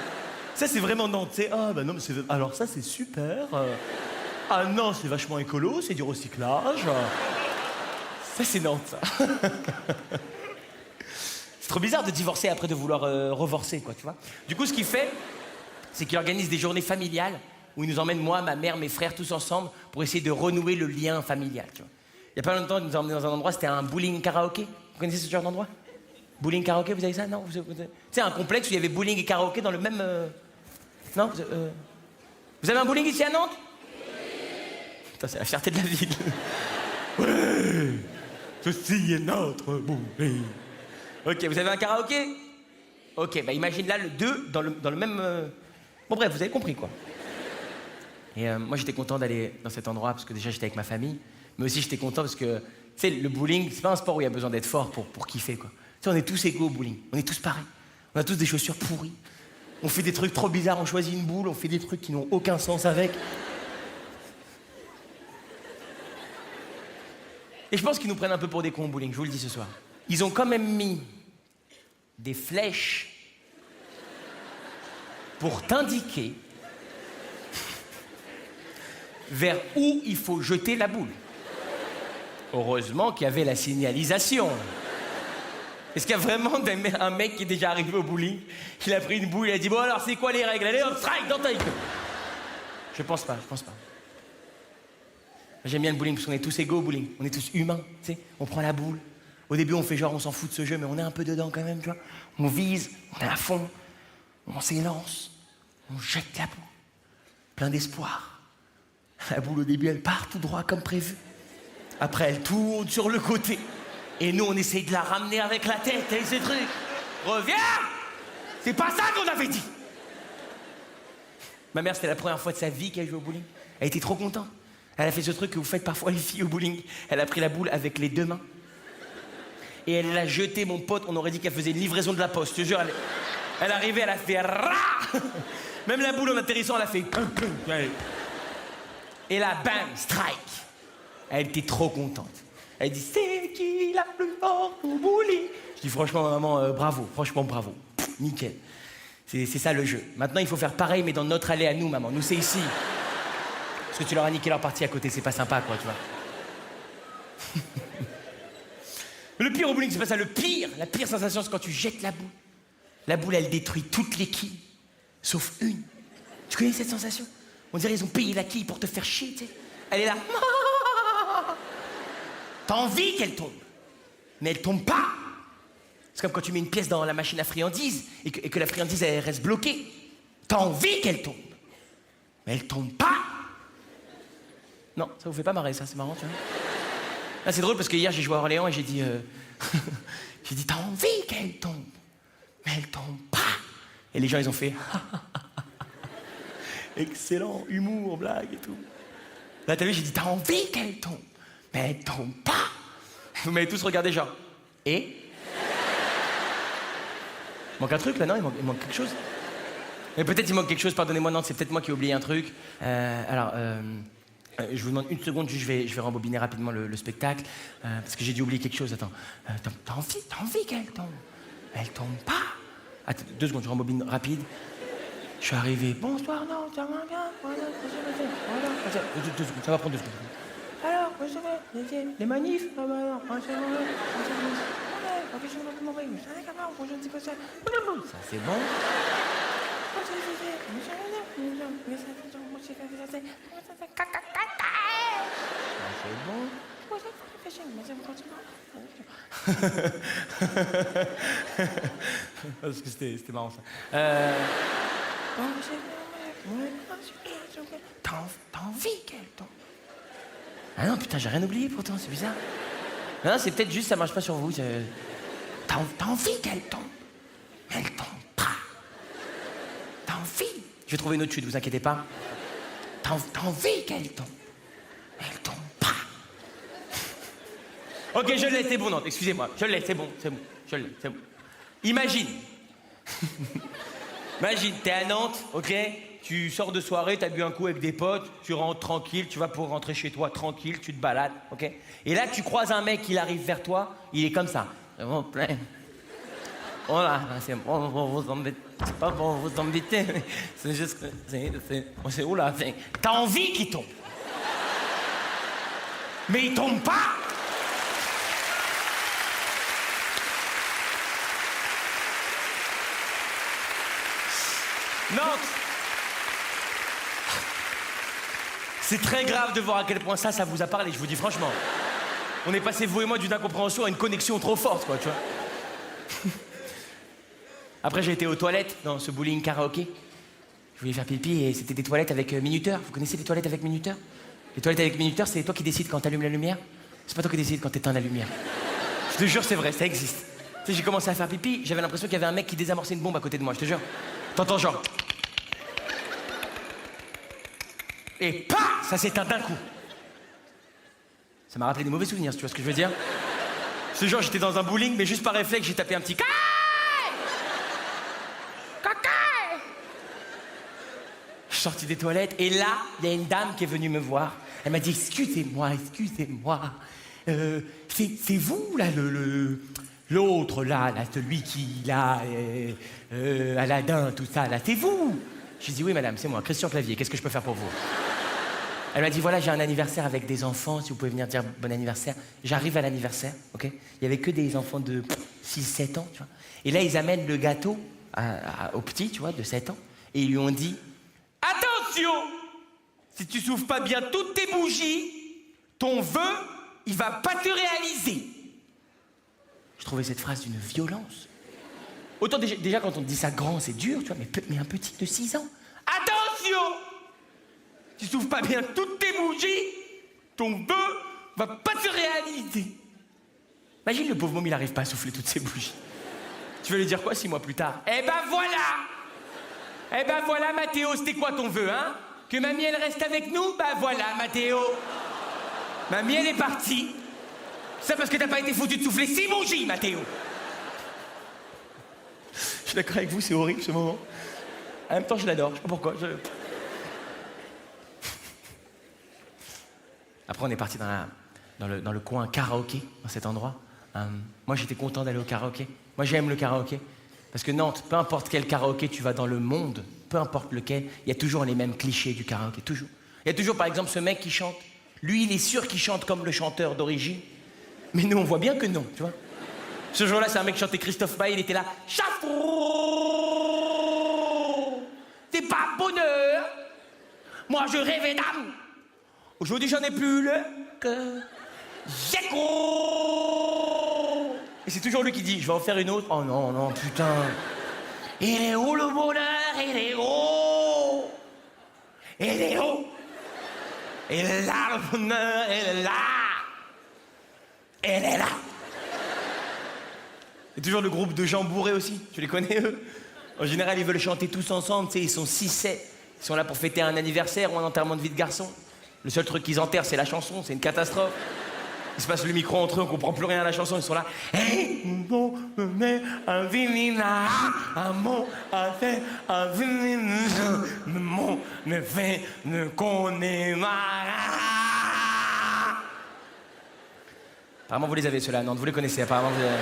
S1: ça c'est vraiment Nantes. C'est ah bah non, mais c'est alors ça c'est super. Ah non, c'est vachement écolo, c'est du recyclage. Ça c'est Nantes. Ça. C'est trop bizarre de divorcer après de vouloir revorcer, quoi, tu vois. Du coup, ce qu'il fait, c'est qu'il organise des journées familiales où il nous emmène, moi, ma mère, mes frères, tous ensemble, pour essayer de renouer le lien familial, tu vois. Il y a pas longtemps, il nous a emmenés dans un endroit, c'était un bowling karaoké. Vous connaissez ce genre d'endroit ? Bowling karaoké, vous avez ça ? Non, tu sais, un complexe où il y avait bowling et karaoké dans le même... Non vous avez un bowling ici à Nantes ? Putain, c'est la fierté de la ville. Ouais, ceci est notre bowling. Ok, vous avez un karaoké? Ok, bah imagine là le 2 dans le même... Bon bref, vous avez compris quoi. Et moi j'étais content d'aller dans cet endroit parce que déjà j'étais avec ma famille, mais aussi j'étais content parce que, tu sais, le bowling, c'est pas un sport où il y a besoin d'être fort pour kiffer quoi. Tu sais, on est tous égaux au bowling, on est tous pareils. On a tous des chaussures pourries. On fait des trucs trop bizarres, on choisit une boule, on fait des trucs qui n'ont aucun sens avec. Et je pense qu'ils nous prennent un peu pour des cons au bowling, je vous le dis ce soir. Ils ont quand même mis des flèches pour t'indiquer vers où il faut jeter la boule. Heureusement qu'il y avait la signalisation. Est-ce qu'il y a vraiment un mec qui est déjà arrivé au bowling, il a pris une boule, il a dit « Bon alors c'est quoi les règles? Allez hop, strike dans ta gueule !» Je pense pas. J'aime bien le bowling parce qu'on est tous égaux au bowling. On est tous humains, tu sais. On prend la boule. Au début, on fait genre, on s'en fout de ce jeu, mais on est un peu dedans quand même, tu vois. On vise, on est à fond, on s'élance, on jette la boule. Plein d'espoir. La boule, au début, elle part tout droit comme prévu. Après, elle tourne sur le côté. Et nous, on essaye de la ramener avec la tête et ces trucs. Reviens! C'est pas ça qu'on avait dit! Ma mère, c'était la première fois de sa vie qu'elle jouait au bowling. Elle était trop contente. Elle a fait ce truc que vous faites parfois les filles au bowling. Elle a pris la boule avec les deux mains. Et elle l'a jetée, mon pote. On aurait dit qu'elle faisait une livraison de la poste. Je te jure, elle arrivait, elle a fait ra. Même la boule en atterrissant, elle a fait. Et là, bam, strike. Elle était trop contente. Elle dit, c'est qui la plus forte au bowling? Je dis, franchement, maman, bravo. Franchement, bravo. Pff, nickel. C'est ça le jeu. Maintenant, il faut faire pareil, mais dans notre allée à nous, maman. Nous, c'est ici. Parce que tu leur as niqué leur partie à côté, c'est pas sympa, quoi, tu vois. Le pire au bowling, c'est pas ça. La pire sensation, c'est quand tu jettes la boule. La boule, elle détruit toutes les quilles, sauf une. Tu connais cette sensation? On dirait qu'ils ont payé la quille pour te faire chier, tu sais. Elle est là. T'as envie qu'elle tombe, mais elle tombe pas. C'est comme quand tu mets une pièce dans la machine à friandises et que la friandise, elle reste bloquée. T'as envie qu'elle tombe, mais elle tombe pas. Non, ça vous fait pas marrer, ça, c'est marrant, tu vois. Là, c'est drôle parce que hier, j'ai joué à Orléans et j'ai dit... j'ai dit, t'as envie qu'elle tombe, mais elle tombe pas. Et les gens, ils ont fait... Excellent, humour, blague et tout. Là, t'as vu, j'ai dit, t'as envie qu'elle tombe, mais elle tombe pas. Vous m'avez tous regardé genre... Et il manque un truc, là, non? Il manque quelque chose. Mais peut-être il manque quelque chose, pardonnez-moi, non, c'est peut-être moi qui ai oublié un truc. Je vous demande une seconde, juste, je vais rembobiner rapidement le spectacle, parce que j'ai dû oublier quelque chose, attends. T'as envie qu'elle tombe? Elle tombe pas. Attends, 2 secondes, je rembobine rapide. Je suis arrivé, bonsoir, non, ça va bien, voilà, 2 secondes, ça va prendre 2 secondes. Alors, vous savez, les manifs, ça c'est bon. Parce que c'était marrant ça. T'as envie qu'elle tombe? Ah non, putain, j'ai rien oublié pourtant, c'est bizarre. Non, c'est peut-être juste ça marche pas sur vous. T'as envie qu'elle tombe, mais elle tombe pas. T'as envie. Je vais trouver une autre chute, vous inquiétez pas. T'as envie qu'elle tombe, mais elle tombe pas. Ok, je l'ai, c'est bon, non, excusez-moi. Je l'ai, c'est bon, je l'ai, c'est bon. Imagine. Imagine, t'es à Nantes, ok? Tu sors de soirée, t'as bu un coup avec des potes, tu rentres tranquille, tu vas pour rentrer chez toi tranquille, tu te balades, ok? Et là, tu croises un mec, il arrive vers toi, il est comme ça. C'est bon, plein. Voilà, c'est bon, vous embêtez. C'est pas pour vous embêter, mais c'est juste que. C'est oula, t'as envie qu'il tombe. Mais il tombe pas! Nantes! C'est très grave de voir à quel point ça vous a parlé, je vous dis franchement. On est passé, vous et moi, d'une incompréhension à une connexion trop forte, quoi, tu vois. Après, j'ai été aux toilettes dans ce bowling karaoké. Je voulais faire pipi et c'était des toilettes avec minuteur. Vous connaissez les toilettes avec minuteur? Les toilettes avec minuteur, c'est toi qui décides quand t'allumes la lumière. C'est pas toi qui décides quand t'éteins la lumière. Je te jure, c'est vrai, ça existe. Tu sais, j'ai commencé à faire pipi, j'avais l'impression qu'il y avait un mec qui désamorçait une bombe à côté de moi, je te jure. T'entends genre... Et paf, ça s'éteint d'un coup. Ça m'a rappelé des mauvais souvenirs, si tu vois ce que je veux dire. Ce genre, j'étais dans un bowling, mais juste par réflexe, j'ai tapé un petit... Je suis sorti des toilettes, et là, il y a une dame qui est venue me voir. Elle m'a dit, excusez-moi, c'est vous, là, l'autre, là, celui qui, là, Aladdin, tout ça, là, c'est vous? Je lui ai dit, oui, madame, c'est moi, Christian Clavier, qu'est-ce que je peux faire pour vous? Elle m'a dit, voilà, j'ai un anniversaire avec des enfants, si vous pouvez venir dire bon anniversaire. J'arrive à l'anniversaire, ok? Il n'y avait que des enfants de 6-7 ans, tu vois. Et là, ils amènent le gâteau au petit, tu vois, de 7 ans, et ils lui ont dit, attention! Si tu souffles pas bien toutes tes bougies, ton vœu, il va pas te réaliser. Je trouvais cette phrase d'une violence. Autant déjà quand on te dit ça grand, c'est dur, tu vois, mais un petit de 6 ans. Attention! Si tu souffles pas bien toutes tes bougies, ton vœu va pas se réaliser. Imagine le pauvre môme, il arrive pas à souffler toutes ses bougies. Tu vas lui dire quoi 6 mois plus tard? Eh ben voilà, Mathéo, c'était quoi ton vœu, hein? Que mamie, elle reste avec nous? Bah voilà, Mathéo. Mamie, elle est partie. Ça parce que t'as pas été foutu de souffler 6 bougies, Mathéo. Je suis d'accord avec vous, c'est horrible ce moment. En même temps, je l'adore, je sais pas pourquoi. Après, on est parti dans le coin karaoké, dans cet endroit. Moi, j'étais content d'aller au karaoké. Moi, j'aime le karaoké. Parce que Nantes, peu importe quel karaoké tu vas dans le monde, peu importe lequel, il y a toujours les mêmes clichés du karaoké, toujours. Il y a toujours, par exemple, ce mec qui chante. Lui, il est sûr qu'il chante comme le chanteur d'origine. Mais nous, on voit bien que non, tu vois. Ce jour-là, c'est un mec qui chantait Christophe Maé, il était là. Chapeau, c'est pas bonheur. Moi, je rêvais d'âme. Aujourd'hui, j'en ai plus le cœur. J'écoute. Et c'est toujours lui qui dit, je vais en faire une autre. Oh non, non, putain. Il est où le bonheur? Il est où? Il est où? Il est là, le bonheur, il est là. Il est là. Il y a toujours le groupe de gens bourrés aussi. Tu les connais, eux? En général, ils veulent chanter tous ensemble, tu sais, ils sont 6-7. Ils sont là pour fêter un anniversaire ou un enterrement de vie de garçon. Le seul truc qu'ils enterrent, c'est la chanson, c'est une catastrophe. Ils se passent le micro entre eux, on comprend plus rien à la chanson, ils sont là. Hey, bon, mais un vinina, un mot, un fait, un vinina, mon, ne fait, ne connaît pas. Apparemment, vous les avez, ceux-là, Nantes, vous les connaissez, apparemment, vous avez...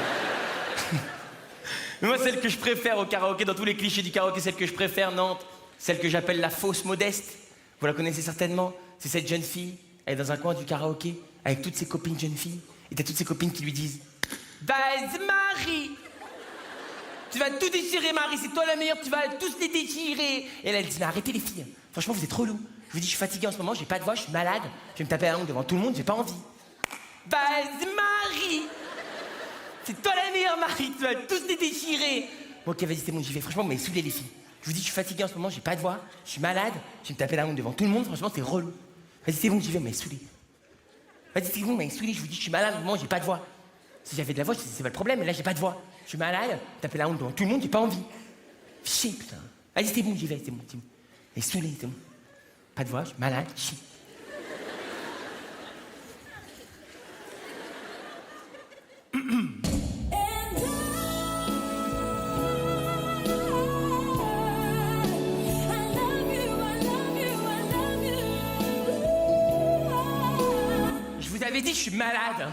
S1: Mais moi, celle que je préfère au karaoké, dans tous les clichés du karaoké, celle que je préfère, Nantes, celle que j'appelle la fausse modeste. Vous la connaissez certainement. C'est cette jeune fille, elle est dans un coin du karaoké, avec toutes ses copines jeunes filles. Et t'as toutes ses copines qui lui disent « Vas-y, Marie! Tu vas tout déchirer, Marie, c'est toi la meilleure, tu vas tous les déchirer! » Et elle dit « Mais arrêtez les filles, franchement, vous êtes trop lourds. Je vous dis, je suis fatiguée en ce moment, j'ai pas de voix, je suis malade. Je vais me taper la langue devant tout le monde, j'ai pas envie. » Vas-y, Marie! C'est toi la meilleure, Marie, tu vas tous les déchirer. Bon, ok, vas-y, c'est bon, j'y vais. Franchement, mais saoulez les filles. Je vous dis, je suis fatiguée en ce moment, j'ai pas de voix, je suis malade, je vais me taper la honte devant tout le monde, franchement, c'est relou. Vas-y, c'est bon, j'y vais, mais saoulez. Vas-y, c'est bon, mais saoulez, je vous dis, je suis malade en ce moment, j'ai pas de voix. Si j'avais de la voix, c'est pas le problème, mais là, j'ai pas de voix. Je suis malade, taper la honte devant tout le monde, j'ai pas envie. Chier, putain. Vas-y, c'est bon, j'y vais, c'est bon, c'est bon. Mais saoulez, c'est bon. Pas de voix, je suis malade, chier. J'avais dit, je suis malade.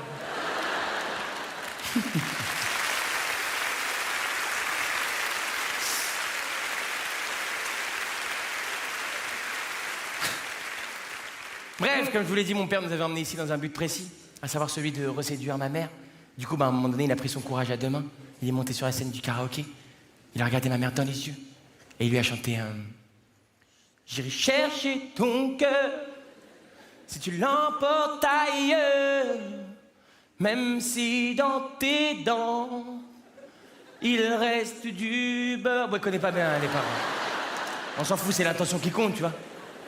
S1: Bref, comme je vous l'ai dit, mon père nous avait emmenés ici dans un but précis, à savoir celui de reséduire ma mère. Du coup, à un moment donné, il a pris son courage à deux mains. Il est monté sur la scène du karaoké. Il a regardé ma mère dans les yeux. Et il lui a chanté un... J'irai chercher ton cœur. Si tu l'emportes ailleurs, même si dans tes dents, il reste du beurre. Bon, il connaît pas bien les paroles. On s'en fout, c'est l'intention qui compte, tu vois.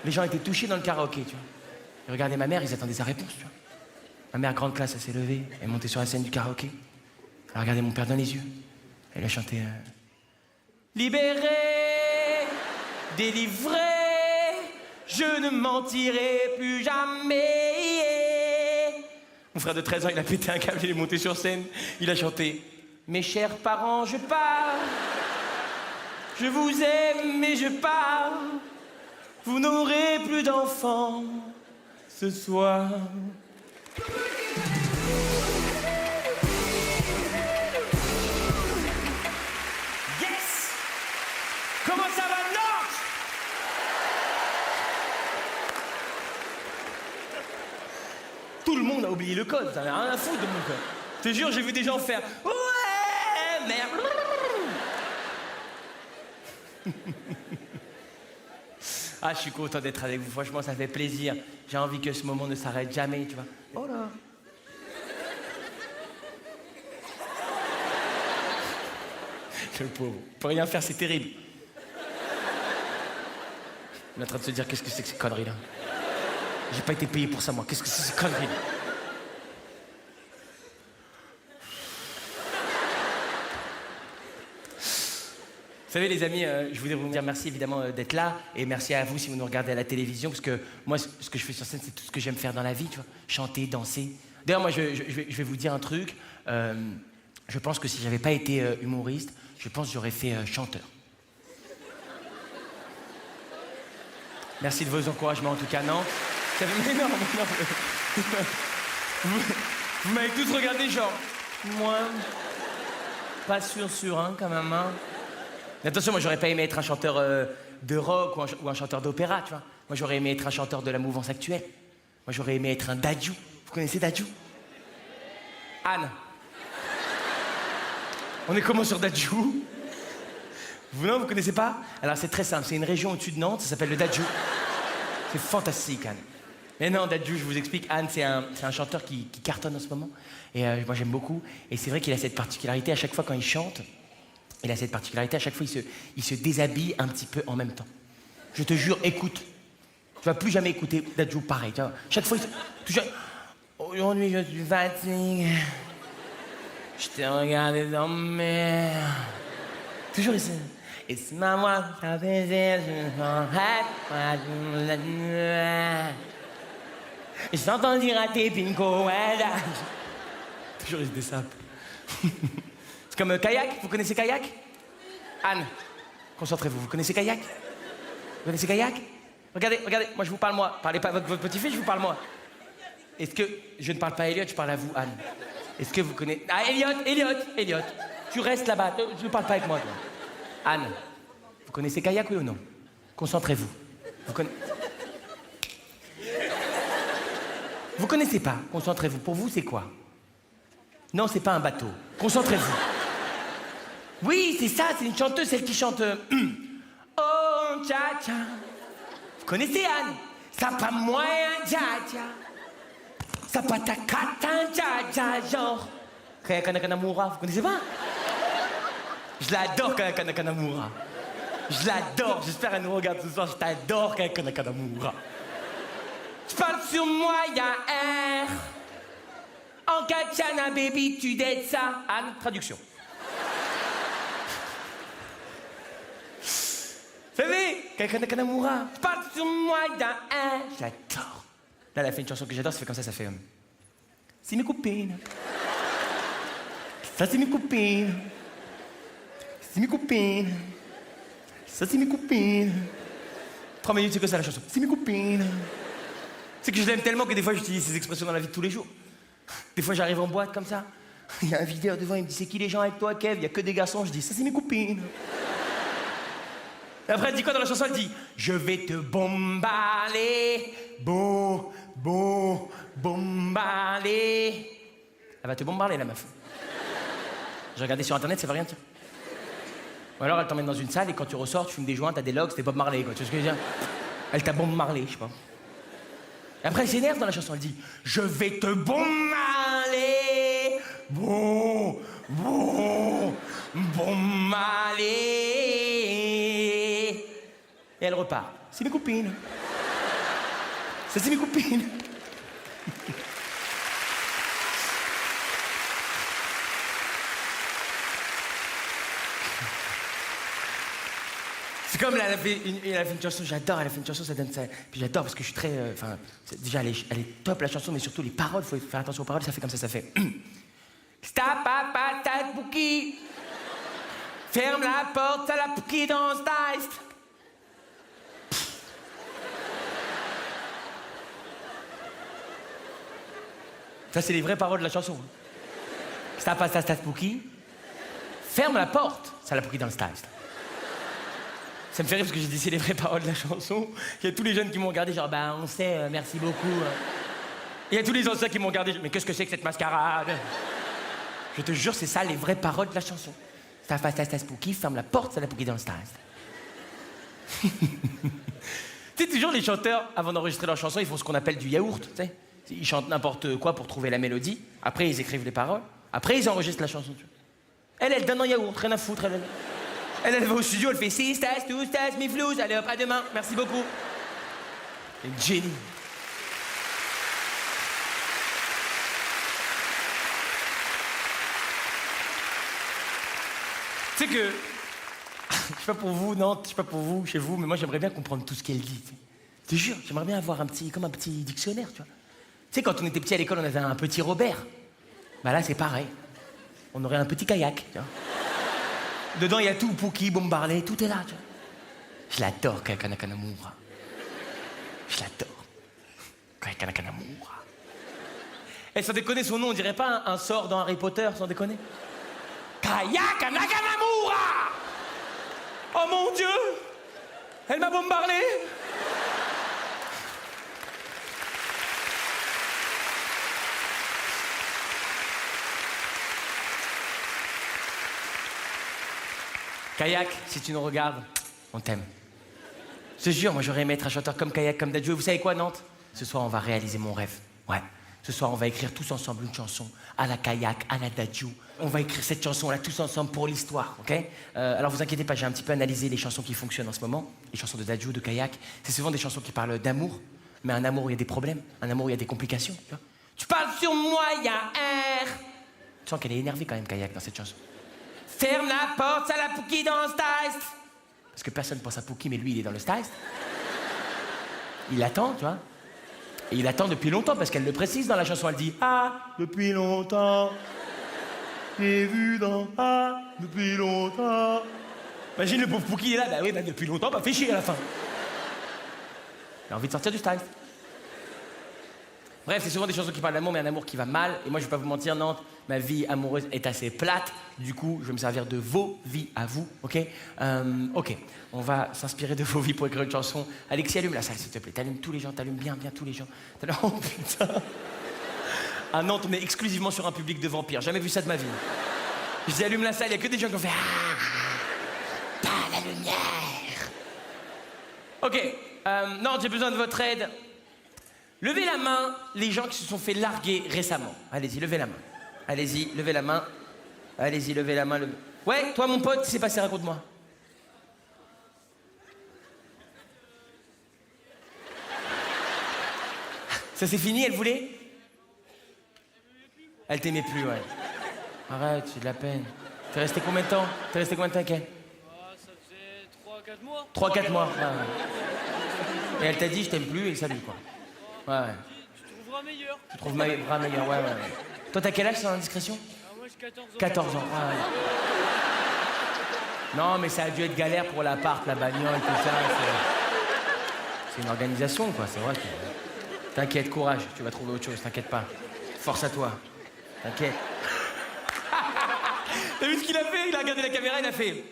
S1: Les gens étaient touchés dans le karaoké, tu vois. J'ai regardé ma mère, ils attendaient sa réponse, tu vois. Ma mère, grande classe, elle s'est levée, elle est montée sur la scène du karaoké. Elle a regardé mon père dans les yeux. Elle a chanté... Libéré, délivré, je ne mentirai plus jamais. Mon frère de 13 ans, il a pété un câble, il est monté sur scène. Il a chanté « Mes chers parents, je pars. Je vous aime, mais je pars. Vous n'aurez plus d'enfants ce soir. » Yes! Comment ça va, Nantes? Tout le monde a oublié le code, ça n'a rien à foutre de mon code. Je te jure, j'ai vu des gens faire « Ouais, merde !» Ah, je suis content d'être avec vous, franchement, ça fait plaisir. J'ai envie que ce moment ne s'arrête jamais, tu vois. Oh là! Le pauvre, il peut rien faire, c'est terrible. Il est en train de se dire, qu'est-ce que c'est que ces conneries-là? J'ai pas été payé pour ça, moi. Qu'est-ce que c'est ces conneries-là? Vous savez, les amis, je voudrais vous dire merci évidemment d'être là et merci à vous si vous nous regardez à la télévision parce que moi, ce que je fais sur scène, c'est tout ce que j'aime faire dans la vie, tu vois. Chanter, danser. D'ailleurs, moi, je vais vous dire un truc. Je pense que si j'avais pas été humoriste, je pense que j'aurais fait chanteur. Merci de vos encouragements en tout cas, non? Mais non, mais non. Vous m'avez tous regardé genre... Moi... Pas sûr, hein, quand même, hein. Mais attention, moi, j'aurais pas aimé être un chanteur de rock ou un chanteur d'opéra, tu vois. Moi, j'aurais aimé être un chanteur de la mouvance actuelle. Moi, j'aurais aimé être un Dadju. Vous connaissez Dadju? Anne. On est comment sur Dadju? Vous, non, vous connaissez pas? Alors, c'est très simple. C'est une région au-dessus de Nantes, ça s'appelle le Dadju. C'est fantastique, Anne. Mais non, Dadju, je vous explique. Anne, c'est un chanteur qui cartonne en ce moment. Et moi, j'aime beaucoup. Et c'est vrai qu'il a cette particularité, à chaque fois quand il chante, il a cette particularité, à chaque fois, il se déshabille un petit peu en même temps. Je te jure, écoute. Tu vas plus jamais écouter Dadju pareil. Tu vois. Chaque fois, aujourd'hui, je suis fatigué. Je t'ai regardé dormir. Toujours ici. It's my one, ça plaisir, je et j'entends dire à tes pinko, toujours il se dessape. C'est comme kayak, vous connaissez kayak? Anne, concentrez-vous, vous connaissez kayak? Vous connaissez kayak? Regardez, moi je vous parle moi. Parlez pas à votre petit-fils, je vous parle moi. Est-ce que... Je ne parle pas à Elliot, je parle à vous, Anne. Est-ce que vous connaissez... Ah, Elliot, tu restes là-bas, tu ne parles pas avec moi, toi. Anne, vous connaissez kayak, oui ou non? Concentrez-vous. Vous connaissez pas, concentrez-vous. Pour vous, c'est quoi? Non, c'est pas un bateau. Concentrez-vous. Oui, c'est ça, c'est une chanteuse, celle qui chante... Oh, tcha-tcha. Vous connaissez, Anne? Ça pas moyen, tcha-tcha. Ça pas ta cata, tcha-tcha, genre... Kaya Kanakanamura, vous connaissez pas? Je l'adore, Kaya Kanakanamura. Je l'adore, j'espère qu'elle nous regarde ce soir. Je t'adore, Kaya Kanakanamura. Je parle sur moi, y'a R. En Kachana, baby, tu dettes ça. Anne, traduction. Vous savez, Kaya Kanakanamura. Je parle sur moi, y'a R. J'adore. Là, elle a fait une chanson que j'adore, ça fait comme ça fait... C'est mes copines. Ça, c'est mes copines. C'est mes copines. Ça, c'est mes copines. 3 minutes, c'est que ça, la chanson. C'est mes copines. C'est que je l'aime tellement que des fois, j'utilise ces expressions dans la vie de tous les jours. Des fois, j'arrive en boîte comme ça. Il y a un videur devant, il me dit, c'est qui les gens avec toi, Kev? Il y a que des garçons. Je dis, ça, c'est mes copines. Et après, elle dit quoi dans la chanson? Elle dit, je vais te bombarder. Bombarder. Elle va te bombarder, la meuf. J'ai regardé sur internet, ça veut rien dire. Ou alors elle t'emmène dans une salle et quand tu ressors, tu fumes des joints, t'as des logs, t'es Bob Marley, quoi. Tu vois ce que je veux dire? Elle t'a bombardé, je sais pas. Et après elle s'énerve dans la chanson, elle dit « Je vais te bombarder, bombarder. » Et elle repart. C'est mes copines. Ça, c'est mes copines. C'est comme là, elle a fait une chanson, j'adore, elle a fait une chanson, ça donne ça. Puis j'adore parce que je suis très. Déjà, elle est top la chanson, mais surtout les paroles, faut faire attention aux paroles, ça fait comme ça fait. Stop, papa, ta bouki. Ferme la porte, t'as la bouki dans ce taste. Ça, c'est les vraies paroles de la chanson. Stop, papa, ta bouki. Ferme la porte, ça la bouki dans le taste. Ça me fait rire parce que j'ai dit c'est les vraies paroles de la chanson. Il y a tous les jeunes qui m'ont regardé genre bah on sait, merci beaucoup. Il y a tous les anciens qui m'ont regardé mais qu'est-ce que c'est que cette mascarade? Je te jure c'est ça les vraies paroles de la chanson. Ça face spooky, ferme la porte, ça la spooky dans le stade. Tu sais toujours les chanteurs avant d'enregistrer leur chanson ils font ce qu'on appelle du yaourt, tu sais. Ils chantent n'importe quoi pour trouver la mélodie. Après ils écrivent les paroles. Après ils enregistrent la chanson. Tu vois. Elle donne un yaourt, rien à foutre. Elle va au studio, elle fait 6 tasses, 12 tasses, mi flouze, allez hop, à demain, merci beaucoup. Une génie. Tu sais que, je sais pas pour vous, Nantes, je sais pas pour vous, chez vous, mais moi j'aimerais bien comprendre tout ce qu'elle dit. Je te jure, j'aimerais bien avoir comme un petit dictionnaire, tu vois. Tu sais, quand on était petit à l'école, on avait un petit Robert. Bah là, c'est pareil. On aurait un petit kayak, tu vois. Dedans, il y a tout, Pouki, Bombarlé, tout est là, tu vois. Je l'adore, Kakanakanamura. Je l'adore. Kakanakanamura. Et sans déconner, son nom, on dirait pas un sort dans Harry Potter, sans déconner. Kakanakanamura. Oh mon Dieu. Elle m'a bombardé. Kayak, si tu nous regardes, on t'aime. Je te jure, moi j'aurais aimé être un chanteur comme Kayak, comme Dadju. Vous savez quoi, Nantes? Ce soir, on va réaliser mon rêve. Ouais. Ce soir, on va écrire tous ensemble une chanson à la Kayak, à la Dadju. On va écrire cette chanson-là tous ensemble pour l'histoire, ok? Alors vous inquiétez pas, j'ai un petit peu analysé les chansons qui fonctionnent en ce moment. Les chansons de Dadju, de Kayak. C'est souvent des chansons qui parlent d'amour, mais un amour où il y a des problèmes, un amour où il y a des complications. Tu vois? Tu parles sur moi, il y a un R. Tu sens qu'elle est énervée quand même, Kayak, dans cette chanson. Ferme la porte, ça la Pouki dans le style. Parce que personne pense à Pouki, mais lui, il est dans le style. Il attend, tu vois. Et il attend depuis longtemps, parce qu'elle le précise dans la chanson. Elle dit « Ah, depuis longtemps, j'ai vu dans Ah, depuis longtemps. » Imagine le pauvre Pouki, il est là. Bah oui, bah depuis longtemps, bah fais chier à la fin. Il a envie de sortir du style. Bref, c'est souvent des chansons qui parlent d'amour, mais un amour qui va mal. Et moi, je vais pas vous mentir, Nantes, ma vie amoureuse est assez plate. Du coup, je vais me servir de vos vies à vous, ok? Ok, on va s'inspirer de vos vies pour écrire une chanson. Alexis, allume la salle, s'il te plaît. T'allumes tous les gens, t'allumes bien tous les gens. Oh putain! À Nantes, on est exclusivement sur un public de vampires. Jamais vu ça de ma vie. Je dis allume la salle, il y a que des gens qui ont fait ah, pas la lumière. Ok, Nantes, j'ai besoin de votre aide. Levez la main, les gens qui se sont fait larguer récemment. Allez-y, levez la main. Allez-y, levez la main. Allez-y, levez la main. Ouais, toi, mon pote, qu'est-ce qui s'est passé? Raconte-moi. Ça s'est fini, elle voulait? Elle t'aimait plus, ouais. Arrête, c'est de la peine. T'es resté combien de temps? Avec elle?
S2: Ça faisait 3-4 mois.
S1: 3-4 mois, ouais. Et elle t'a dit, je t'aime plus, et salut, quoi. Ouais.
S2: Tu trouveras meilleur.
S1: Tu trouves meilleur, ouais. Toi, t'as quel âge, sans indiscrétion?
S2: Moi, j'ai 14 ans.
S1: 14 ans, ouais. Non, mais ça a dû être galère pour l'appart, la bagnole, tout ça. C'est une organisation, quoi, c'est vrai que... T'inquiète, courage, tu vas trouver autre chose, t'inquiète pas. Force à toi. T'inquiète. T'as vu ce qu'il a fait? Il a regardé la caméra, il a fait...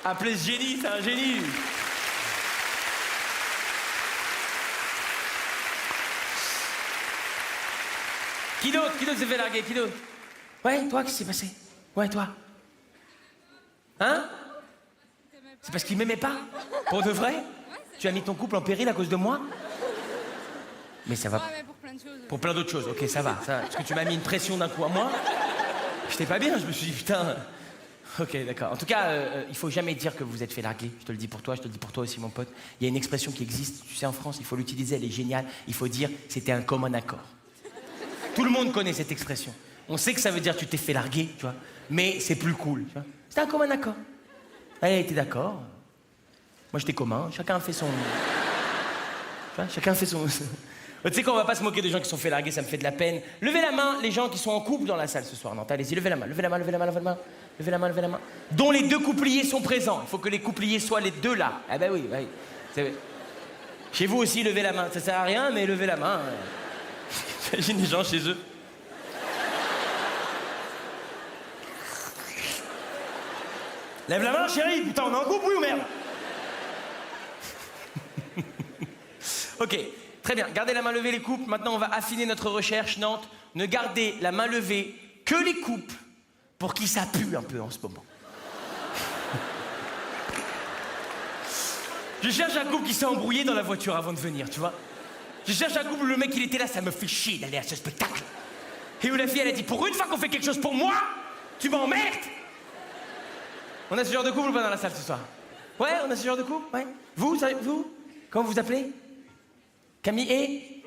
S1: Appelez ce génie, c'est un génie. Qui d'autre s'est fait larguer? Qui d'autre? Ouais, toi, qu'est-ce qui s'est passé? Ouais, toi. Hein? C'est parce qu'il m'aimait pas? Pour de vrai? Tu as mis ton couple en péril à cause de moi? Mais ça va.
S3: Ouais, mais pour plein de choses.
S1: Pour plein d'autres choses, ok, ça va. Parce que tu m'as mis une pression d'un coup à moi. J'étais pas bien, je me suis dit, putain, Ok, d'accord. En tout cas, il faut jamais dire que vous êtes fait larguer. Je te le dis pour toi, je te le dis pour toi aussi, mon pote. Il y a une expression qui existe, tu sais, en France, il faut l'utiliser, elle est géniale. Il faut dire, c'était un commun accord. Tout le monde connaît cette expression. On sait que ça veut dire tu t'es fait larguer, tu vois, mais c'est plus cool, tu vois. C'était un commun accord. Elle était d'accord. Moi, j'étais commun. Chacun fait son... Tu vois, chacun fait son... Tu sais quoi, on va pas se moquer des gens qui sont fait larguer, ça me fait de la peine. Levez la main, les gens qui sont en couple dans la salle ce soir. Non, allez-y, levez la main, levez la main, levez la main, levez la main. Levez la main, levez la main. Dont les deux coupliers sont présents. Il faut que les coupliers soient les deux là. Ah ben oui, oui. Chez vous aussi, levez la main. Ça sert à rien, mais levez la main. J'imagine les gens chez eux. Lève la main, chérie. Putain, on est en couple, oui ou merde? Ok, très bien. Gardez la main levée, les couples. Maintenant, on va affiner notre recherche, Nantes. Ne gardez la main levée que les couples pour qui ça pue un peu en ce moment. Je cherche un couple qui s'est embrouillé dans la voiture avant de venir, tu vois. Je cherche un couple où le mec, il était là, ça me fait chier d'aller à ce spectacle. Et où la fille, elle a dit, pour une fois qu'on fait quelque chose pour moi, tu m'emmerdes. On a ce genre de couple ou pas dans la salle ce soir? Ouais, on a ce genre de couple? Ouais. Vous, comment vous vous appelez? Camille et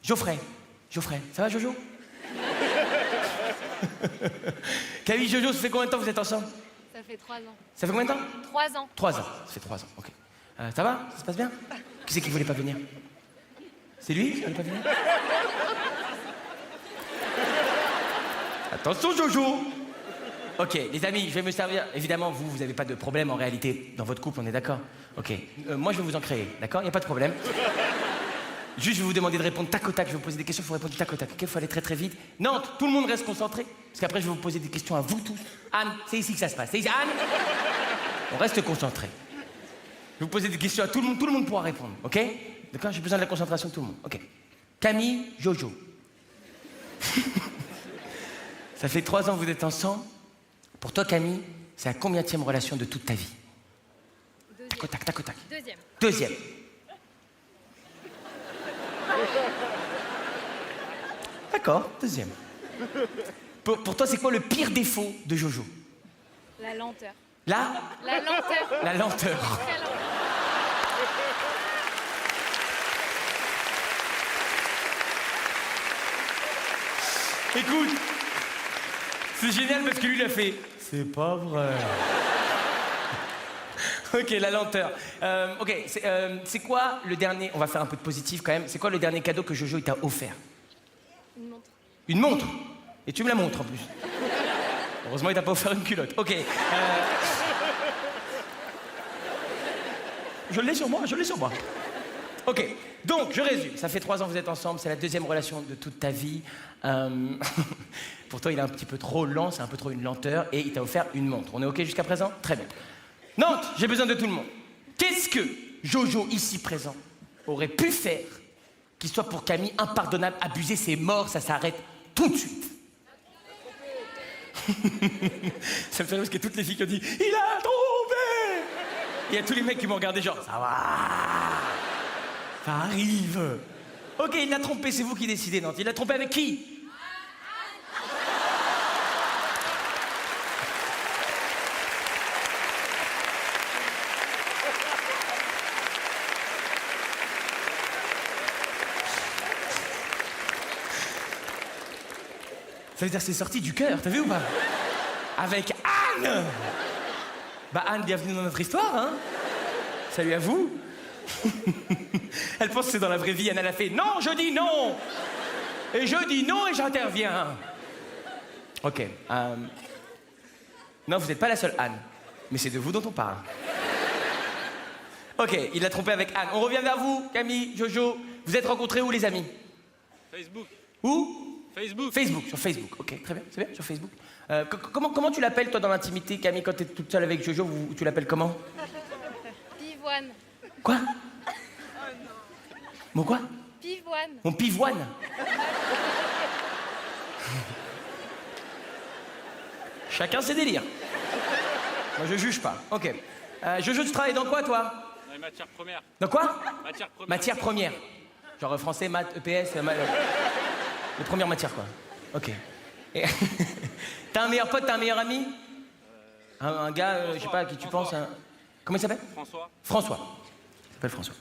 S1: Geoffrey. Geoffrey. Ça va, Jojo? Camille, Jojo, ça fait combien de temps que vous êtes ensemble?
S3: Ça fait 3 ans.
S1: Ça fait combien de temps?
S3: 3 ans.
S1: 3 ans. Ça fait 3 ans, ok. Ça va? Ça se passe bien? Qui c'est qui voulait pas venir? C'est lui qui voulait pas venir? Attention, Jojo! Ok, les amis, je vais me servir. Évidemment, vous n'avez pas de problème en réalité dans votre couple, on est d'accord? Ok. Moi, je vais vous en créer, d'accord? Il n'y a pas de problème. Juste, je vais vous demander de répondre tac au tac. Je vais vous poser des questions, il faut répondre tac au tac. Ok, il faut aller très très vite. Nantes, tout le monde reste concentré. Parce qu'après, je vais vous poser des questions à vous tous. Anne, c'est ici que ça se passe. C'est ici, Anne? On reste concentré. Je vais vous poser des questions à tout le monde pourra répondre, ok? D'accord? J'ai besoin de la concentration de tout le monde. Ok. Camille, Jojo. Ça fait 3 ans que vous êtes ensemble. Pour toi, Camille, c'est la combienième relation de toute ta vie?
S3: Deuxième.
S1: Tac au tac, tac au tac.
S3: Deuxième.
S1: Deuxième. D'accord, deuxième. Pour toi, c'est quoi le pire défaut de Jojo?
S3: La lenteur.
S1: La
S3: La lenteur.
S1: La lenteur.
S3: Très lenteur.
S1: Écoute, c'est génial parce que lui, il a fait. C'est pas vrai. Ok, la lenteur. Ok, c'est quoi le dernier... On va faire un peu de positif quand même. C'est quoi le dernier cadeau que Jojo il t'a offert?
S3: Une montre.
S1: Une montre? Et tu me la montres en plus. Heureusement, il t'a pas offert une culotte. Ok. Je l'ai sur moi, je l'ai sur moi. Ok, donc je résume. Ça fait 3 ans que vous êtes ensemble, c'est la deuxième relation de toute ta vie. Pour toi, il est un petit peu trop lent, c'est un peu trop une lenteur, et il t'a offert une montre. On est ok jusqu'à présent? Très bien. Nantes, j'ai besoin de tout le monde. Qu'est-ce que Jojo, ici présent, aurait pu faire qui soit pour Camille impardonnable, abusé, c'est mort, ça s'arrête tout de suite? Ça me fait rire parce qu'il y a toutes les filles qui ont dit « Il a trompé !» Il y a tous les mecs qui m'ont regardé genre « Ça va, ça arrive. » Ok, il l'a trompé, c'est vous qui décidez, Nantes. Il l'a trompé avec qui? Ça veut dire que c'est sorti du cœur, t'as vu ou pas? Avec Anne! Bah Anne, bienvenue dans notre histoire, hein? Salut à vous! Elle pense que c'est dans la vraie vie, Anne, elle a fait « Non, je dis non! Et je dis non et j'interviens! » Ok. Non, vous n'êtes pas la seule Anne, mais c'est de vous dont on parle. Ok, il l'a trompé avec Anne. On revient vers vous, Camille, Jojo. Vous êtes rencontrés où, les amis?
S2: Facebook.
S1: Où?
S2: Facebook.
S1: Facebook, sur Facebook. Ok, très bien, c'est bien, sur Facebook. Comment tu l'appelles, toi, dans l'intimité, Camille, quand t'es toute seule avec Jojo, tu l'appelles comment?
S3: Pivoine.
S1: Quoi? Mon quoi?
S3: Pivoine.
S1: Mon pivoine? Chacun ses délires. Moi, je juge pas. Ok. Jojo, tu travailles dans quoi, toi?
S2: Dans les matières premières.
S1: Dans quoi?
S2: Matières premières.
S1: Matière première. Genre français, maths, EPS, les premières matières, quoi. Ok. Et t'as un meilleur pote, t'as un meilleur ami? Un gars, je sais pas, à qui tu penses. Comment il s'appelle?
S2: François.
S1: François. Il s'appelle François.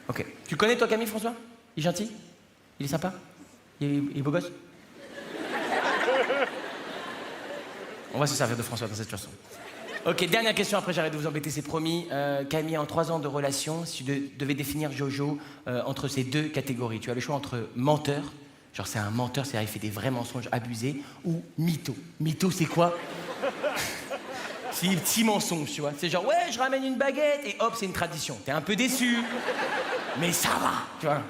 S1: Ok. Tu le connais, toi, Camille, François? Il est gentil? Il est sympa? Il est beau gosse? On va se servir de François dans cette chanson. Ok, dernière question, après j'arrête de vous embêter, c'est promis. Camille, en 3 ans de relation, si tu devais définir Jojo entre ces 2 catégories, tu as le choix entre menteur, genre c'est un menteur, c'est-à-dire il fait des vrais mensonges abusés, ou mytho. Mytho, c'est quoi? C'est des petits mensonges, tu vois. C'est genre, ouais, je ramène une baguette, et hop, c'est une tradition. T'es un peu déçu, mais ça va, tu vois.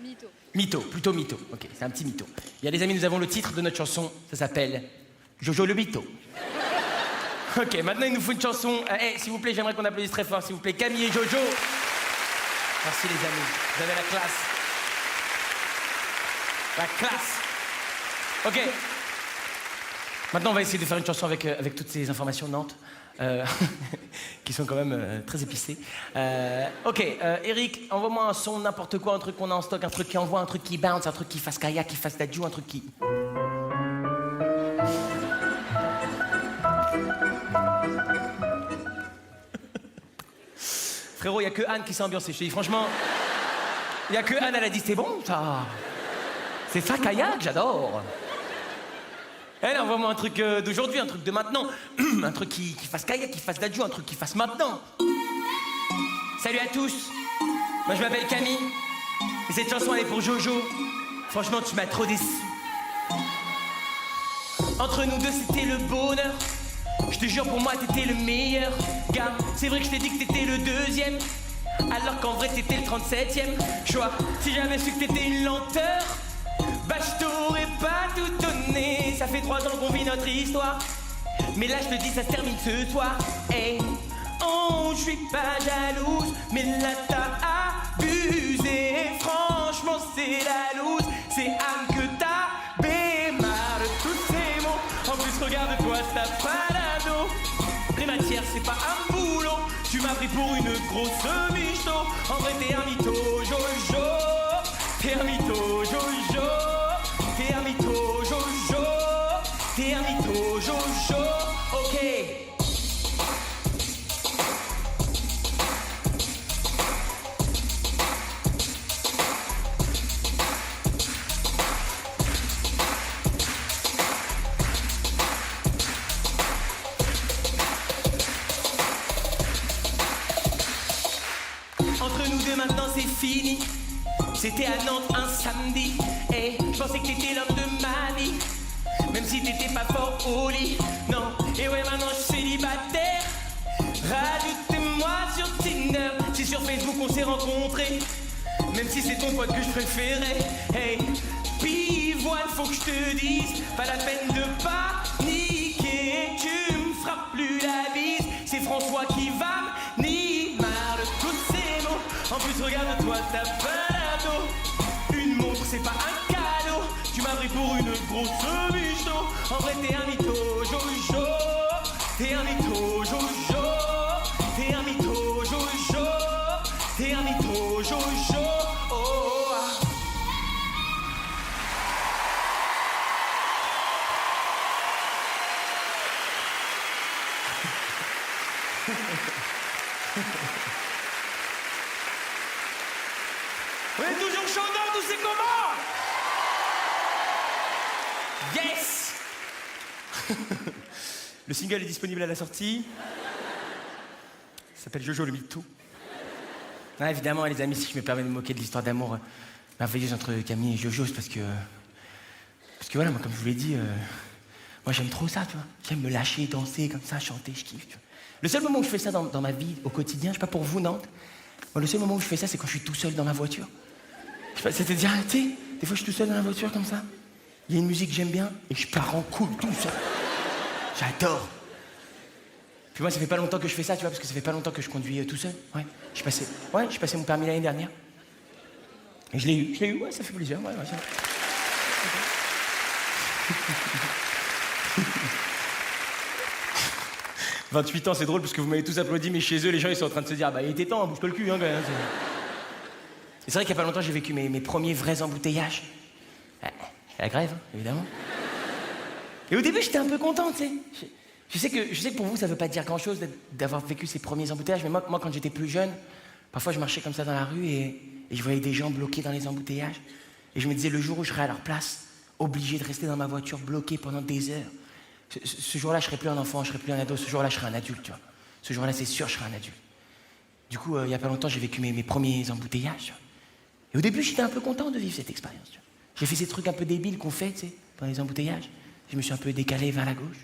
S3: Mytho.
S1: Mytho, plutôt mytho. Ok, c'est un petit mytho. Il y a les amis, nous avons le titre de notre chanson, ça s'appelle Jojo le mytho. Ok, maintenant il nous faut une chanson. S'il vous plaît, j'aimerais qu'on applaudisse très fort, s'il vous plaît. Camille et Jojo. Merci les amis, vous avez la classe. La classe. Ok. Maintenant, on va essayer de faire une chanson avec toutes ces informations de Nantes, qui sont quand même très épicées. Ok, Eric, envoie-moi un son, n'importe quoi, un truc qu'on a en stock, un truc qui envoie, un truc qui bounce, un truc qui fasse kayak, qui fasse dadju, un truc qui... Frérot, il n'y a que Anne qui s'est ambiancée. Je te dis franchement, il n'y a que Anne, elle a dit c'est bon ça. C'est ça, kayak, j'adore. Elle, envoie-moi un truc d'aujourd'hui, un truc de maintenant. Un truc qui fasse kayak, qui fasse dadju, un truc qui fasse maintenant. Salut à tous. Moi, je m'appelle Camille. Et cette chanson, elle est pour Jojo. Franchement, tu m'as trop déçu. Entre nous deux, c'était le bonheur. Je te jure, pour moi, t'étais le meilleur. Gars, c'est vrai que je t'ai dit que t'étais le 2e. Alors qu'en vrai, t'étais le 37e choix. Si j'avais su que t'étais une lenteur, bah je t'aurais pas tout donné. Ça fait 3 ans qu'on vit notre histoire. Mais là, je te dis, ça se termine ce soir. Hey, oh, je suis pas jalouse. Mais là, t'as abusé. Franchement, c'est la loose. C'est Anne que t'as bémarre de tous ces mots. En plus, regarde-toi, ça palado. Les matières, c'est pas un boulot. Tu m'as pris pour une grosse micho. En vrai, t'es un mytho, Jojo. T'es un mytho, Jojo. T'es un mytho, Jojo. T'es un mytho, Jojo. Ok. Entre nous deux maintenant c'est fini. C'était à Nantes un samedi. Et je pensais que t'étais l'homme de ma vie. Même si t'étais pas fort au lit. Non, et ouais maintenant je suis célibataire. Rajoute-moi sur Tinder. C'est sur Facebook qu'on s'est rencontrés. Même si c'est ton pote que je préférais. Hey, Pivoine, faut que je te dise. Pas la peine de paniquer. Tu me frappes plus la bise. C'est François qui va me nier. Marre de tous ces mots. En plus regarde-toi ta balado. Une montre c'est pas un cadeau. Tu m'as pris pour une grosse micho. En vrai t'es un mytho, Jojo. T'es un mytho, Jojo. T'es un mytho, Jojo. T'es un mytho, Jojo. Oh, oh, ah. On est toujours chaud dans tous ces comment? Yes. Le single est disponible à la sortie. Ça s'appelle Jojo le mytho. Ah, évidemment, les amis, si je me permets de me moquer de l'histoire d'amour merveilleuse entre Camille et Jojo, c'est parce que voilà, moi, comme je vous l'ai dit, moi j'aime trop ça, tu vois. J'aime me lâcher, danser comme ça, chanter, je kiffe. Tu vois. Le seul moment où je fais ça dans ma vie au quotidien, je sais pas pour vous, Nantes, moi, le seul moment où je fais ça, c'est quand je suis tout seul dans ma voiture. Je sais pas, c'est-à-dire, tu sais, des fois je suis tout seul dans la voiture comme ça. Il y a une musique que j'aime bien et je pars en cool tout seul. J'adore. Puis moi, ça fait pas longtemps que je fais ça, tu vois, parce que ça fait pas longtemps que je conduis tout seul. Ouais, j'ai passé mon permis l'année dernière. Et je l'ai eu, ouais, ça fait plaisir, ouais, ça... 28 ans, c'est drôle parce que vous m'avez tous applaudi, mais chez eux, les gens, ils sont en train de se dire, bah, il était temps, bouge-toi le cul, hein, quand même. Et c'est vrai qu'il y a pas longtemps, j'ai vécu mes premiers vrais embouteillages. La grève, hein, évidemment. Et au début, j'étais un peu content, tu sais. Je sais que pour vous, ça veut pas dire grand-chose d'avoir vécu ces premiers embouteillages, mais moi, quand j'étais plus jeune, parfois je marchais comme ça dans la rue et je voyais des gens bloqués dans les embouteillages. Et je me disais, le jour où je serai à leur place, obligé de rester dans ma voiture bloqué pendant des heures, ce jour-là, je serai plus un enfant, je serai plus un ado, ce jour-là, je serai un adulte, tu vois. Ce jour-là, c'est sûr, je serai un adulte. Du coup, il y a pas longtemps, j'ai vécu mes premiers embouteillages, tu vois. Et au début, j'étais un peu content de vivre cette expérience, tu vois. J'ai fait ces trucs un peu débiles qu'on fait, tu sais, pendant les embouteillages. Je me suis un peu décalé vers la gauche.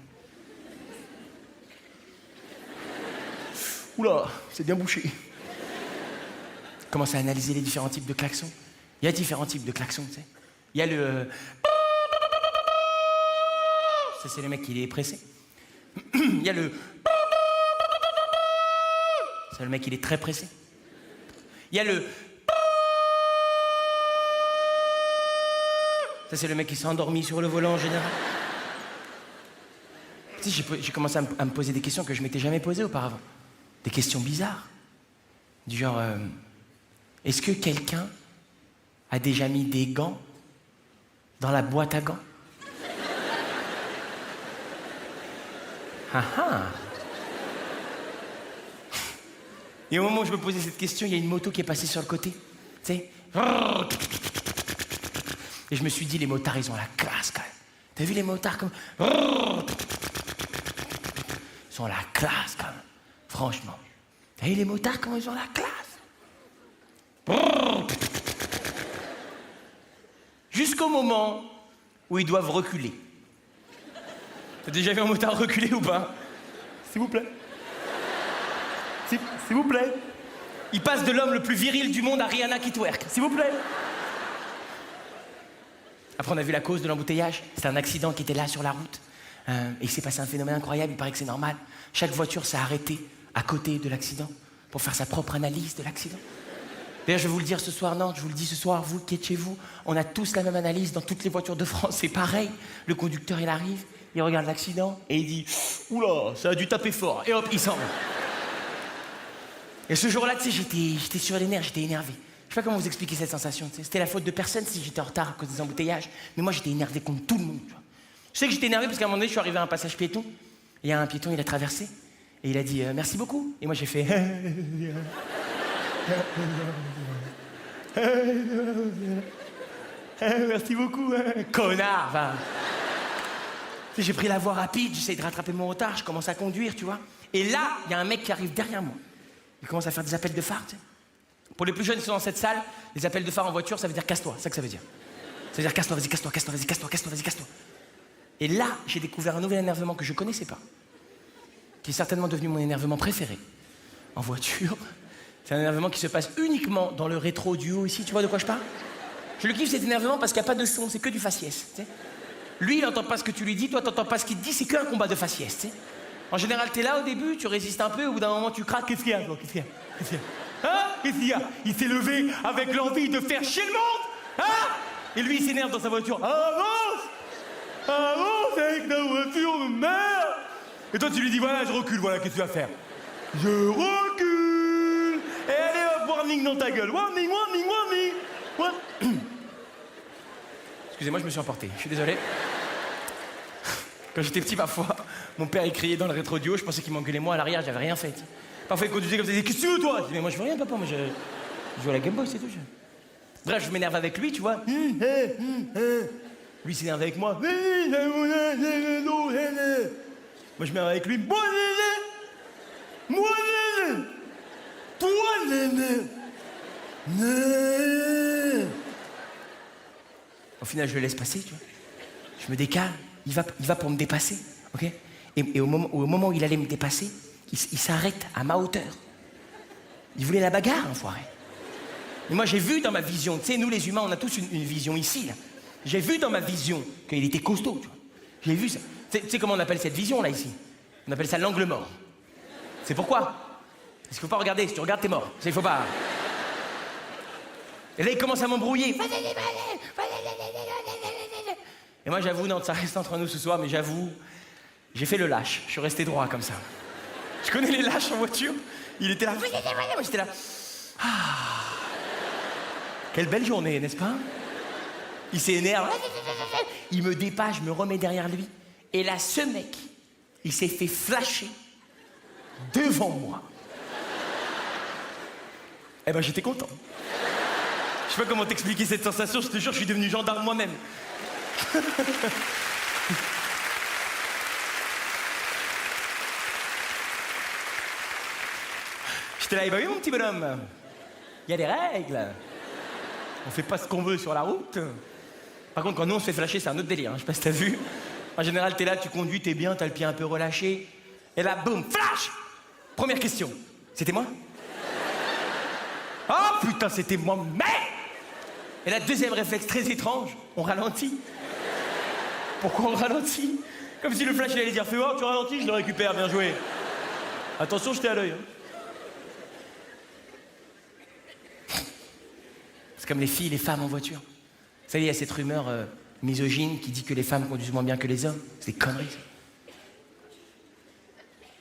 S1: Oula, c'est bien bouché. Commence à analyser les différents types de klaxons. Il y a différents types de klaxons, tu sais. Il y a le... Ça, c'est le mec qui est pressé. Il y a le... C'est le mec qui est très pressé. Il y a le... Ça, c'est le mec qui s'est endormi sur le volant en général. Tu sais, j'ai commencé à me poser des questions que je m'étais jamais posées auparavant. Des questions bizarres. Du genre, est-ce que quelqu'un a déjà mis des gants dans la boîte à gants? Ah ah. Et au moment où je me posais cette question, il y a une moto qui est passée sur le côté. Tu sais? Et je me suis dit, les motards, ils ont la classe quand même. T'as vu les motards comme... Ils ont la classe quand même. Franchement. T'as vu les motards, comment ils ont la classe? Jusqu'au moment où ils doivent reculer. T'as déjà vu un motard reculer ou pas? S'il vous plaît. S'il vous plaît. Il passe de l'homme le plus viril du monde à Rihanna qui twerk. S'il vous plaît. Après, on a vu la cause de l'embouteillage. C'était un accident qui était là sur la route. Et il s'est passé un phénomène incroyable. Il paraît que c'est normal. Chaque voiture s'est arrêtée à côté de l'accident pour faire sa propre analyse de l'accident. D'ailleurs, je vais vous le dire ce soir, non, je vous le dis ce soir, vous qui êtes chez vous, on a tous la même analyse dans toutes les voitures de France. C'est pareil. Le conducteur, il arrive, il regarde l'accident et il dit « Oula, ça a dû taper fort ». Et hop, il s'en va. Et ce jour-là, tu sais, j'étais sur les nerfs, j'étais énervé. Je sais pas comment vous expliquer cette sensation. Tu sais. C'était la faute de personne si j'étais en retard à cause des embouteillages. Mais moi, j'étais énervé contre tout le monde. Tu vois. Je sais que j'étais énervé parce qu'à un moment donné, je suis arrivé à un passage piéton. Et il y a un piéton, il a traversé. Et il a dit « Merci beaucoup ». Et moi, j'ai fait « Merci beaucoup, connard !» Enfin, j'ai pris la voie rapide, j'essaye de rattraper mon retard, je commence à conduire, tu vois. Et là, il y a un mec qui arrive derrière moi. Il commence à faire des appels de phare, tu sais. Pour les plus jeunes qui sont dans cette salle, les appels de phare en voiture, ça veut dire casse-toi, c'est ça que ça veut dire. Ça veut dire casse-toi, vas-y, casse-toi, casse-toi, vas-y, casse-toi, casse-toi, vas-y, casse-toi. Et là, j'ai découvert un nouvel énervement que je connaissais pas, qui est certainement devenu mon énervement préféré en voiture. C'est un énervement qui se passe uniquement dans le rétro du haut ici, tu vois de quoi je parle? Je le kiffe cet énervement parce qu'il n'y a pas de son, c'est que du faciès, tu sais. Lui, il n'entend pas ce que tu lui dis, toi, t'entends pas ce qu'il te dit, c'est qu'un combat de faciès, tu sais. En général, t'es là au début, tu résistes un peu, au bout d'un moment, tu craques. Qu'est-ce qu'il y a, toi? Qu'est-ce qu'il y a? Qu'est-ce qu'il y a? Hein? Qu'est-ce qu'il y a? Il s'est levé avec l'envie de faire chier le monde, hein? Et lui, il s'énerve dans sa voiture. Avance! Avance avec ta voiture de merde! Et toi, tu lui dis, voilà, je recule, voilà, qu'est-ce que tu vas faire? Je recule! Et allez, hop, warning dans ta gueule. Warning, warning, warning! Excusez-moi, je me suis emporté, je suis désolé. Quand j'étais petit, parfois, mon père, il criait dans le rétro du haut, je pensais qu'il m'engueulait moi à l'arrière, j'avais rien fait. Parfois, il conduisait comme ça, il disait, qu'est-ce que tu veux, toi? Je dis, mais moi, je veux rien, papa, moi, je joue à la Game Boy, c'est tout. Bref, je m'énerve avec lui, tu vois. Lui, il s'énerve avec moi. Moi, je m'énerve avec lui. Moi, toi, Au final, je le laisse passer, tu vois. Je me décale, il va pour me dépasser, ok? Et au moment où il allait me dépasser, il s'arrête à ma hauteur. Il voulait la bagarre, enfoiré. Et moi, j'ai vu dans ma vision, tu sais, nous les humains, on a tous une vision ici, là. J'ai vu dans ma vision qu'il était costaud, tu vois. J'ai vu ça. Tu sais comment on appelle cette vision, là, ici? On appelle ça l'angle mort. C'est pourquoi? Parce qu'il faut pas regarder, si tu regardes, t'es mort. Il faut pas... Et là, il commence à m'embrouiller. Et moi, j'avoue, non, ça reste entre nous ce soir, mais j'avoue, j'ai fait le lâche. Je suis resté droit, comme ça. Je connais les lâches en voiture. Il était là. Moi, j'étais là. Ah. Quelle belle journée, n'est-ce pas? Il s'énerve. Il me dépasse, je me remets derrière lui. Et là, ce mec, il s'est fait flasher devant moi. Eh ben, j'étais content. Je sais pas comment t'expliquer cette sensation, je te jure, je suis devenu gendarme moi-même. J'étais là, bah oui, mon petit bonhomme. Il y a des règles. On fait pas ce qu'on veut sur la route. Par contre, quand nous on se fait flasher, c'est un autre délire, hein. Je sais pas si t'as vu. En général, t'es là, tu conduis, t'es bien, t'as le pied un peu relâché. Et là, boum, flash! Première question. C'était moi? Oh putain, c'était moi, merde! Et là, deuxième réflexe très étrange, on ralentit. Pourquoi on ralentit? Comme si le flash il allait dire, fais voir, tu ralentis, je le récupère, bien joué. Attention, j'étais à l'œil. Hein. C'est comme les filles et les femmes en voiture. Vous savez, il y a cette rumeur misogyne qui dit que les femmes conduisent moins bien que les hommes. C'est des conneries, ça.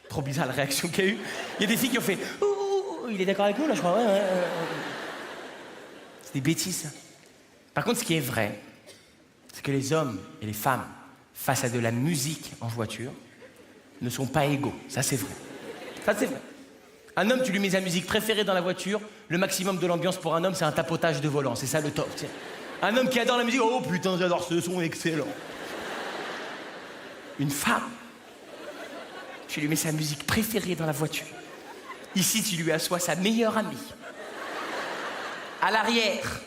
S1: Trop bizarre la réaction qu'il y a eu. Il y a des filles qui ont fait « Ouh, il est d'accord avec nous, là, je crois. Ouais. C'est des bêtises, ça. Par contre, ce qui est vrai, c'est que les hommes et les femmes, face à de la musique en voiture, ne sont pas égaux. Ça, c'est vrai. Ça, c'est vrai. Un homme, tu lui mets sa musique préférée dans la voiture, le maximum de l'ambiance pour un homme, c'est un tapotage de volant. C'est ça le top, tiens. Un homme qui adore la musique, oh putain, j'adore ce son, excellent. Une femme, tu lui mets sa musique préférée dans la voiture. Ici, tu lui assois sa meilleure amie. À l'arrière,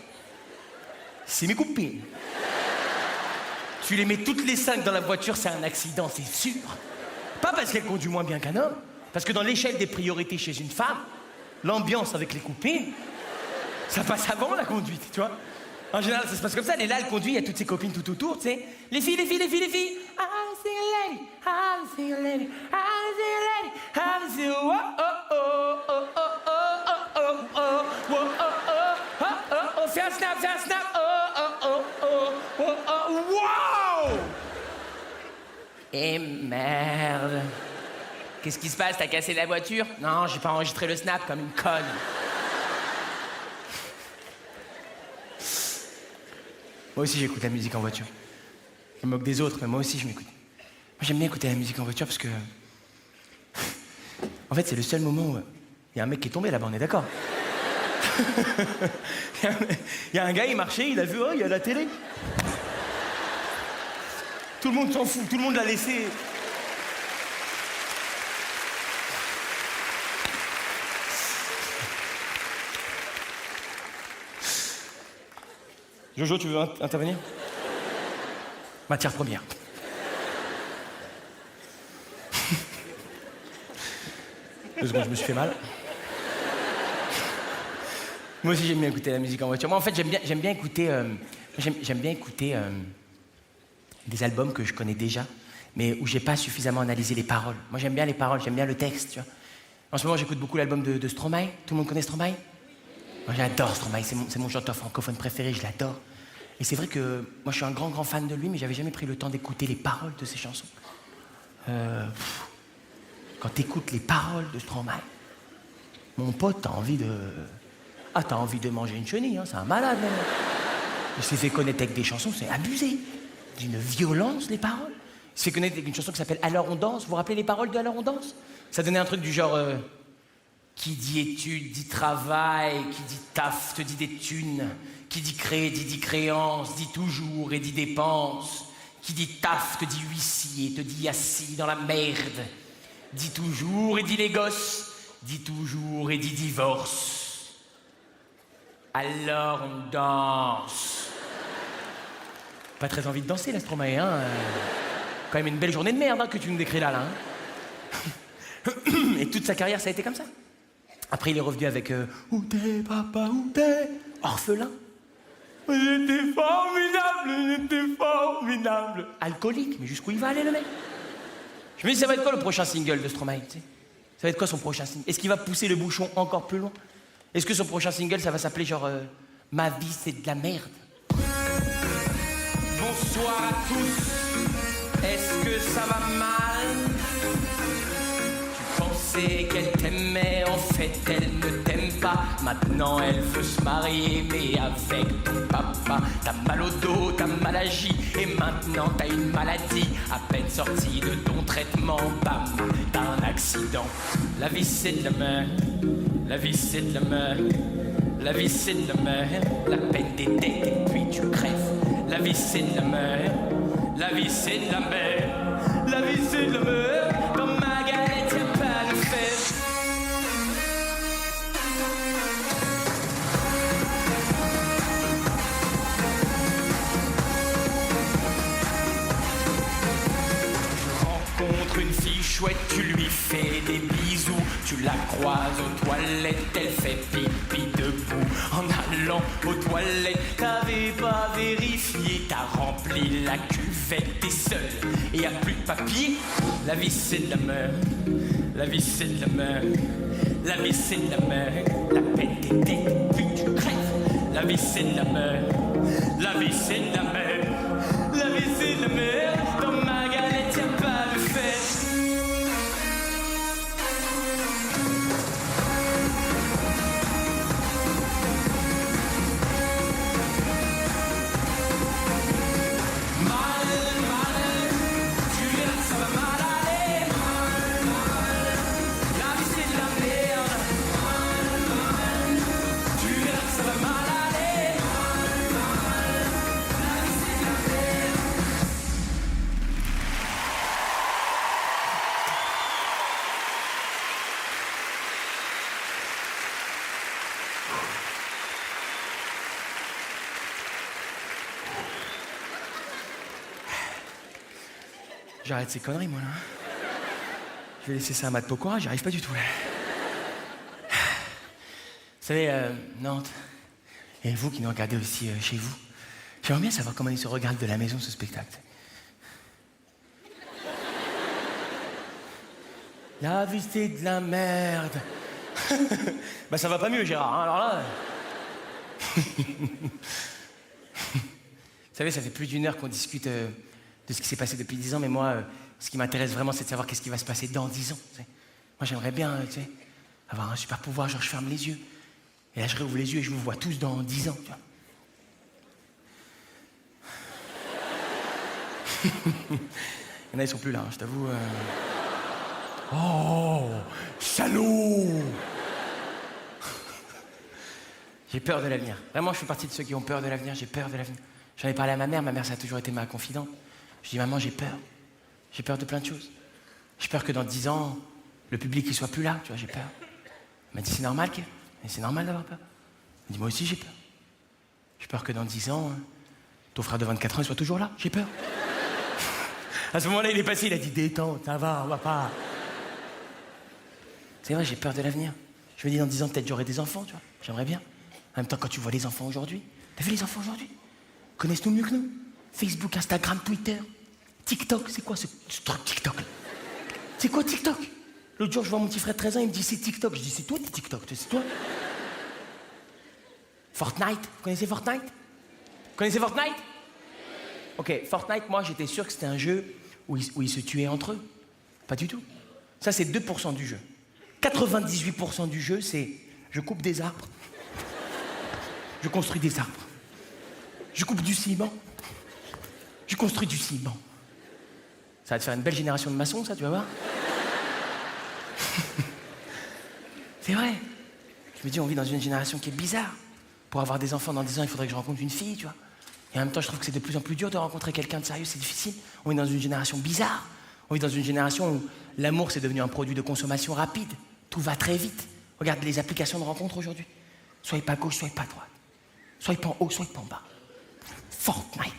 S1: c'est mes copines. Tu les mets toutes les 5 dans la voiture, c'est un accident, c'est sûr. Pas parce qu'elle conduit moins bien qu'un homme, parce que dans l'échelle des priorités chez une femme, l'ambiance avec les copines, ça passe avant la conduite, tu vois. En général, ça se passe comme ça. Elle est là, elle conduit, il y a toutes ses copines tout autour, tu sais. Les filles. I'm a single lady, I'm a single lady, I'm a single lady, I'm a single oh oh oh oh oh oh oh oh oh oh oh fais un snap, oh oh oh oh oh wow! Et merde. Qu'est-ce qui se passe? T'as cassé la voiture? Non, j'ai pas enregistré le snap comme une conne. Moi aussi, j'écoute la musique en voiture. Je me moque des autres, mais moi aussi, je m'écoute. Moi, j'aime bien écouter la musique en voiture parce que... En fait, c'est le seul moment où il y a un mec qui est tombé là-bas, on est d'accord? Il y a un gars, il marchait, il a vu, oh, il y a la télé. Tout le monde s'en fout, tout le monde l'a laissé. Jojo, tu veux intervenir? Matière première. Deux secondes, je me suis fait mal. Moi aussi, j'aime bien écouter la musique en voiture. Moi, en fait, j'aime bien écouter des albums que je connais déjà, mais où j'ai pas suffisamment analysé les paroles. Moi, j'aime bien les paroles, j'aime bien le texte, tu vois. En ce moment, j'écoute beaucoup l'album de Stromae. Tout le monde connaît Stromae? Moi, j'adore Stromae, c'est mon chanteur francophone préféré, je l'adore. Et c'est vrai que moi, je suis un grand fan de lui, mais j'avais jamais pris le temps d'écouter les paroles de ses chansons. Quand t'écoutes les paroles de Stromae, mon pote, t'as envie de manger une chenille, hein, c'est un malade, même. Il s'est fait connaître avec des chansons, c'est abusé. D'une violence, les paroles. Il s'est fait connaître avec une chanson qui s'appelle Alors on danse. Vous vous rappelez les paroles de Alors on danse? Ça donnait un truc du genre... Qui dit études, dit travail, qui dit taf, te dit des thunes. Qui dit crédit, dit créance, dit toujours et dit dépense. Qui dit taf, te dit huissier, te dit assis dans la merde. Dit toujours et dit les gosses, dit toujours et dit divorce. Alors on danse. Pas très envie de danser, la Stromae, hein. Quand même une belle journée de merde hein, que tu nous décris là, hein. Et toute sa carrière, ça a été comme ça. Après, il est revenu avec Où t'es, papa, où t'es? Orphelin. J'étais formidable. Alcoolique, mais jusqu'où il va aller, le mec? Je me dis, ça va être quoi le prochain single de Stromae, tu sais? Ça va être quoi son prochain single? Est-ce qu'il va pousser le bouchon encore plus loin? Est-ce que son prochain single, ça va s'appeler genre Ma vie, c'est de la merde? Bonsoir à tous. Est-ce que ça va mal? Tu pensais qu'elle t'aimait, en fait, elle ne t'aime pas. pas. Maintenant elle veut se marier, mais avec ton papa. T'as mal au dos, t'as mal agi, et maintenant t'as une maladie. À peine sortie de ton traitement, bam, t'as un accident. La vie c'est de la merde, la vie c'est de la merde. La vie c'est de la merde, la peine t'éteint et puis tu crèves. La vie c'est de la merde, la vie c'est de la merde. La vie c'est de la merde, dans ma galette y'a pas de fèves. Rencontre une fille chouette, tu lui fais des bisous. Tu la croises aux toilettes, elle fait pipi debout. En allant aux toilettes, t'avais pas vérifié. T'as rempli la cuvette, t'es seul et y'a plus de papier. La vie c'est de la merde, la vie c'est de la merde. La vie c'est de la merde, la peine t'éteint, puis tu crèves. La vie c'est de la merde, la vie c'est de la merde. La vie c'est de la merde, dans ma galette y'a pas de fête. J'arrête ces conneries, moi, là. Je vais laisser ça à Matt Pokora, j'y arrive pas du tout, là. Vous savez, Nantes, et vous qui nous regardez aussi chez vous, j'aimerais bien savoir comment ils se regardent de la maison, ce spectacle. La vie, c'est de la merde. Bah, ça va pas mieux, Gérard, hein, alors là... Vous savez, ça fait plus d'1 heure qu'on discute... de ce qui s'est passé depuis 10 ans, mais moi, ce qui m'intéresse vraiment, c'est de savoir qu'est-ce qui va se passer dans 10 ans. Tu sais. Moi, j'aimerais bien, tu sais, avoir un super pouvoir, genre je ferme les yeux, et là, je réouvre les yeux et je vous vois tous dans 10 ans, tu vois. Il y en a, ils sont plus là, hein, je t'avoue. Oh, salaud. J'ai peur de l'avenir. Vraiment, je fais partie de ceux qui ont peur de l'avenir, j'ai peur de l'avenir. J'en ai parlé à ma mère, ça a toujours été ma confidente. Je dis, maman, j'ai peur de plein de choses. J'ai peur que dans 10 ans, le public il soit plus là, tu vois, j'ai peur. Elle m'a dit, c'est normal, c'est normal d'avoir peur. Elle dit, moi aussi j'ai peur. J'ai peur que dans 10 ans, ton frère de 24 ans il soit toujours là, j'ai peur. À ce moment-là, il est passé, il a dit, détente, ça va, on va pas. C'est vrai, j'ai peur de l'avenir. Je me dis, dans 10 ans, peut-être j'aurai des enfants, tu vois, j'aimerais bien. En même temps, quand tu vois les enfants aujourd'hui, t'as vu les enfants aujourd'hui? Ils connaissent tout mieux que nous. Facebook, Instagram, Twitter, TikTok, c'est quoi ce truc TikTok? C'est quoi TikTok? L'autre jour, je vois mon petit frère de 13 ans, il me dit c'est TikTok. Je dis c'est toi TikTok, c'est toi? Fortnite, vous connaissez Fortnite? Vous connaissez Fortnite? Ok, Fortnite, moi j'étais sûr que c'était un jeu où ils se tuaient entre eux. Pas du tout. Ça c'est 2% du jeu. 98% du jeu, c'est je coupe des arbres, je construis des arbres, je coupe du ciment, je construis du ciment. Ça va te faire une belle génération de maçons, ça, tu vas voir. C'est vrai. Je me dis, on vit dans une génération qui est bizarre. Pour avoir des enfants dans 10 ans, il faudrait que je rencontre une fille, tu vois. Et en même temps, je trouve que c'est de plus en plus dur de rencontrer quelqu'un de sérieux, c'est difficile. On est dans une génération bizarre. On vit dans une génération où l'amour, c'est devenu un produit de consommation rapide. Tout va très vite. Regarde les applications de rencontre aujourd'hui. Soyez pas gauche, soyez pas droite. Soyez pas en haut, soyez pas en bas. Fortnite.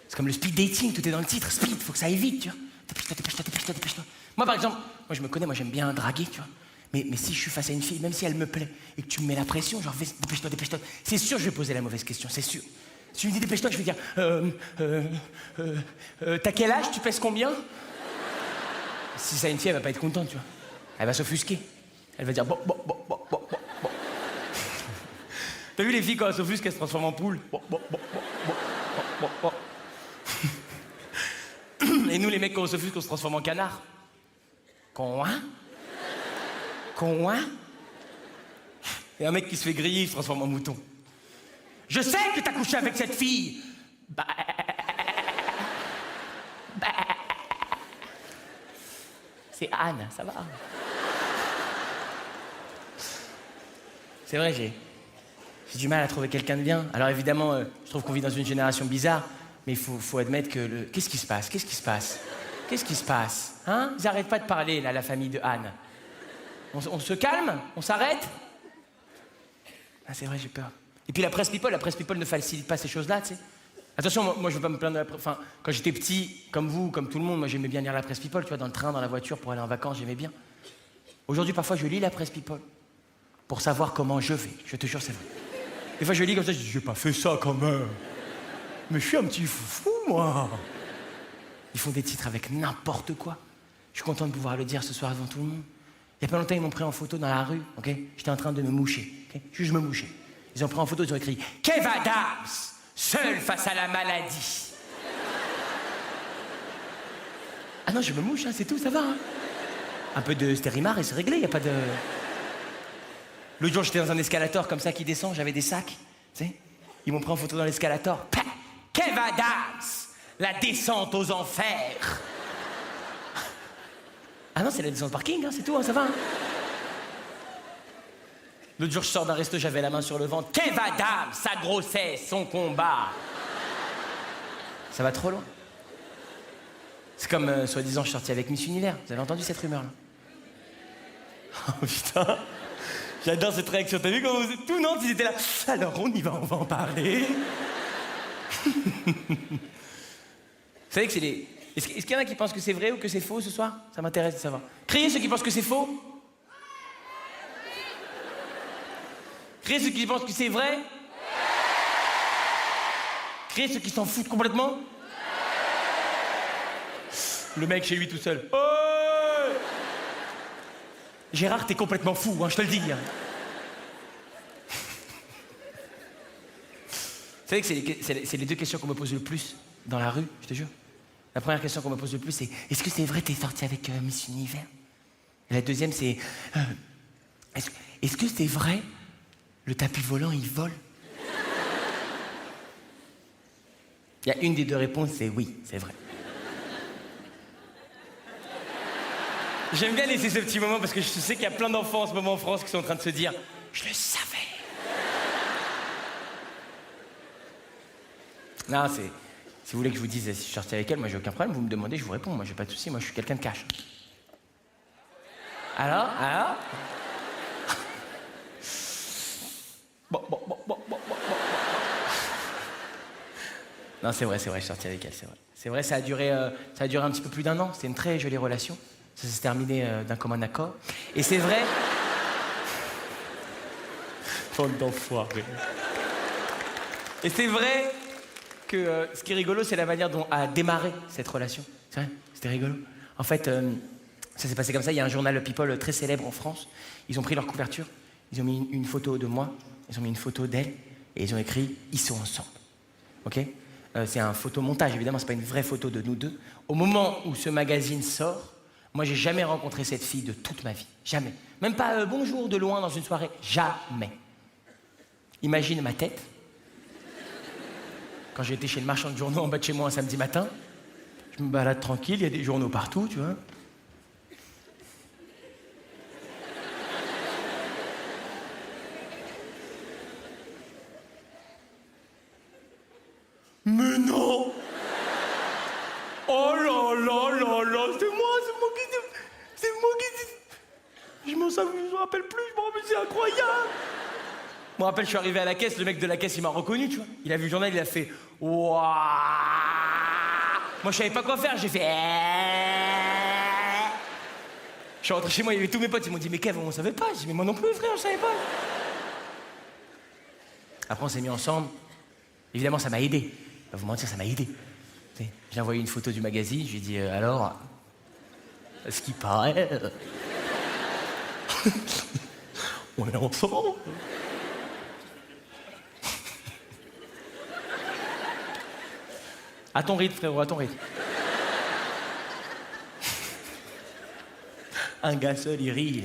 S1: C'est comme le speed dating, tout est dans le titre. Speed, faut que ça aille vite, tu vois. Dépêche-toi, dépêche-toi, dépêche-toi, dépêche-toi. Moi, par exemple, moi, je me connais, moi, j'aime bien draguer, tu vois. Mais si je suis face à une fille, même si elle me plaît, et que tu me mets la pression, genre, dépêche-toi, dépêche-toi, c'est sûr que je vais poser la mauvaise question, c'est sûr. Si tu me dis dépêche-toi, je vais dire, t'as quel âge, tu pèses combien? Si ça une fille, elle va pas être contente, tu vois. Elle va s'offusquer. Elle va dire, bon. T'as vu les filles, quand elles s'offusquent, elles se transforment en poule? Bon. Et nous, les mecs, quand on s'offusque, on se transforme en canard. Quoi? Quoi? Et un mec qui se fait griller, il se transforme en mouton. Je sais que t'as couché avec cette fille. Bah. C'est Anne, ça va. C'est vrai, j'ai du mal à trouver quelqu'un de bien. Alors évidemment, je trouve qu'on vit dans une génération bizarre, mais il faut admettre que le... Qu'est-ce qui se passe? Qu'est-ce qui se passe? Qu'est-ce qui se passe? Hein? Ils n'arrêtent pas de parler, là, la famille de Anne. On se calme? On s'arrête? Ah, c'est vrai, j'ai peur. Et puis la presse people ne facilite pas ces choses-là, tu sais. Attention, moi je veux pas me plaindre de la presse. Enfin, quand j'étais petit, comme vous, comme tout le monde, moi j'aimais bien lire la presse people, tu vois, dans le train, dans la voiture, pour aller en vacances, j'aimais bien. Aujourd'hui, parfois, je lis la presse people pour savoir comment je vais. Je te jure, c'est vrai. Des fois, je lis comme ça, je dis, j'ai pas fait ça quand même. Mais je suis un petit foufou, moi. Ils font des titres avec n'importe quoi. Je suis content de pouvoir le dire ce soir devant tout le monde. Il y a pas longtemps, ils m'ont pris en photo dans la rue, ok? J'étais en train de me moucher, ok? Juste je me mouchais. Ils ont pris en photo, ils ont écrit « Kev Adams, seul face à la maladie ». Ah non, je me mouche, hein, c'est tout, ça va. Hein. Un peu de stérimar et c'est réglé, y a pas de... L'autre jour, j'étais dans un escalator comme ça qui descend, j'avais des sacs, tu sais. Ils m'ont pris en photo dans l'escalator. Kev Adams, la descente aux enfers. Ah non, c'est la descente parking, hein, c'est tout, hein, ça va. Hein. L'autre jour, je sors d'un resto, j'avais la main sur le ventre. Kev Adams, sa grossesse, son combat. Ça va trop loin. C'est comme, soi-disant, je suis sorti avec Miss Univers. Vous avez entendu cette rumeur-là? Oh putain, j'adore cette réaction. T'as vu comment vous êtes tout Nantes, ils étaient là. Alors, on y va, on va en parler. Vous savez que c'est les... Est-ce qu'il y en a qui pensent que c'est vrai ou que c'est faux ce soir? Ça m'intéresse de savoir. Criez ceux qui pensent que c'est faux. Criez ceux qui pensent que c'est vrai. Criez ceux qui s'en foutent complètement. Le mec chez lui tout seul. Oh Gérard, t'es complètement fou, hein, je te le dis. Hein. Vous savez que c'est les deux questions qu'on me pose le plus dans la rue, je te jure. La première question qu'on me pose le plus, c'est « Est-ce que c'est vrai que t'es sorti avec Miss Univers ?» Et la deuxième, c'est « Est-ce que c'est vrai le tapis volant, il vole ?» Il y a une des deux réponses, c'est « Oui, c'est vrai ». J'aime bien laisser ce petit moment parce que je sais qu'il y a plein d'enfants en ce moment en France qui sont en train de se dire « Je le savais ». Non, c'est... Si vous voulez que je vous dise si je suis sorti avec elle, moi j'ai aucun problème, vous me demandez, je vous réponds, moi j'ai pas de soucis, moi je suis quelqu'un de cash. Alors Bon. Non, c'est vrai, je suis sorti avec elle, c'est vrai. C'est vrai, ça a duré un petit peu plus d'1 an, c'était une très jolie relation. Ça s'est terminé d'un commun accord. Et c'est vrai... Bande d'enfoirés. Et c'est vrai... que ce qui est rigolo, c'est la manière dont a démarré cette relation. C'est vrai, c'était rigolo. En fait, ça s'est passé comme ça. Il y a un journal People très célèbre en France. Ils ont pris leur couverture, ils ont mis une photo de moi, ils ont mis une photo d'elle, et ils ont écrit « Ils sont ensemble ». Ok? C'est un photomontage, évidemment, c'est pas une vraie photo de nous deux. Au moment où ce magazine sort, moi, j'ai jamais rencontré cette fille de toute ma vie. Jamais. Même pas bonjour de loin dans une soirée. Jamais. Imagine ma tête. Quand j'étais chez le marchand de journaux en bas de chez moi un samedi matin, je me balade tranquille, il y a des journaux partout, tu vois. Mais non! Oh là là, c'est moi qui... Je m'en rappelle plus, c'est incroyable! Je me rappelle, je suis arrivé à la caisse, le mec de la caisse, il m'a reconnu, tu vois. Il a vu le journal, il a fait « Waouh !» Moi, je savais pas quoi faire, j'ai fait « Je suis rentré chez moi, il y avait tous mes potes, ils m'ont dit « Mais Kev, on savait pas !» J'ai dit « Mais moi non plus, frère, je savais pas !» Après, on s'est mis ensemble. Évidemment, ça m'a aidé. Je vais pas vous mentir, ça m'a aidé. J'ai envoyé une photo du magazine, je lui ai dit « Alors, ce qui paraît... on est ensemble !» À ton rythme, frérot, à ton rythme. Un gars seul, il rit.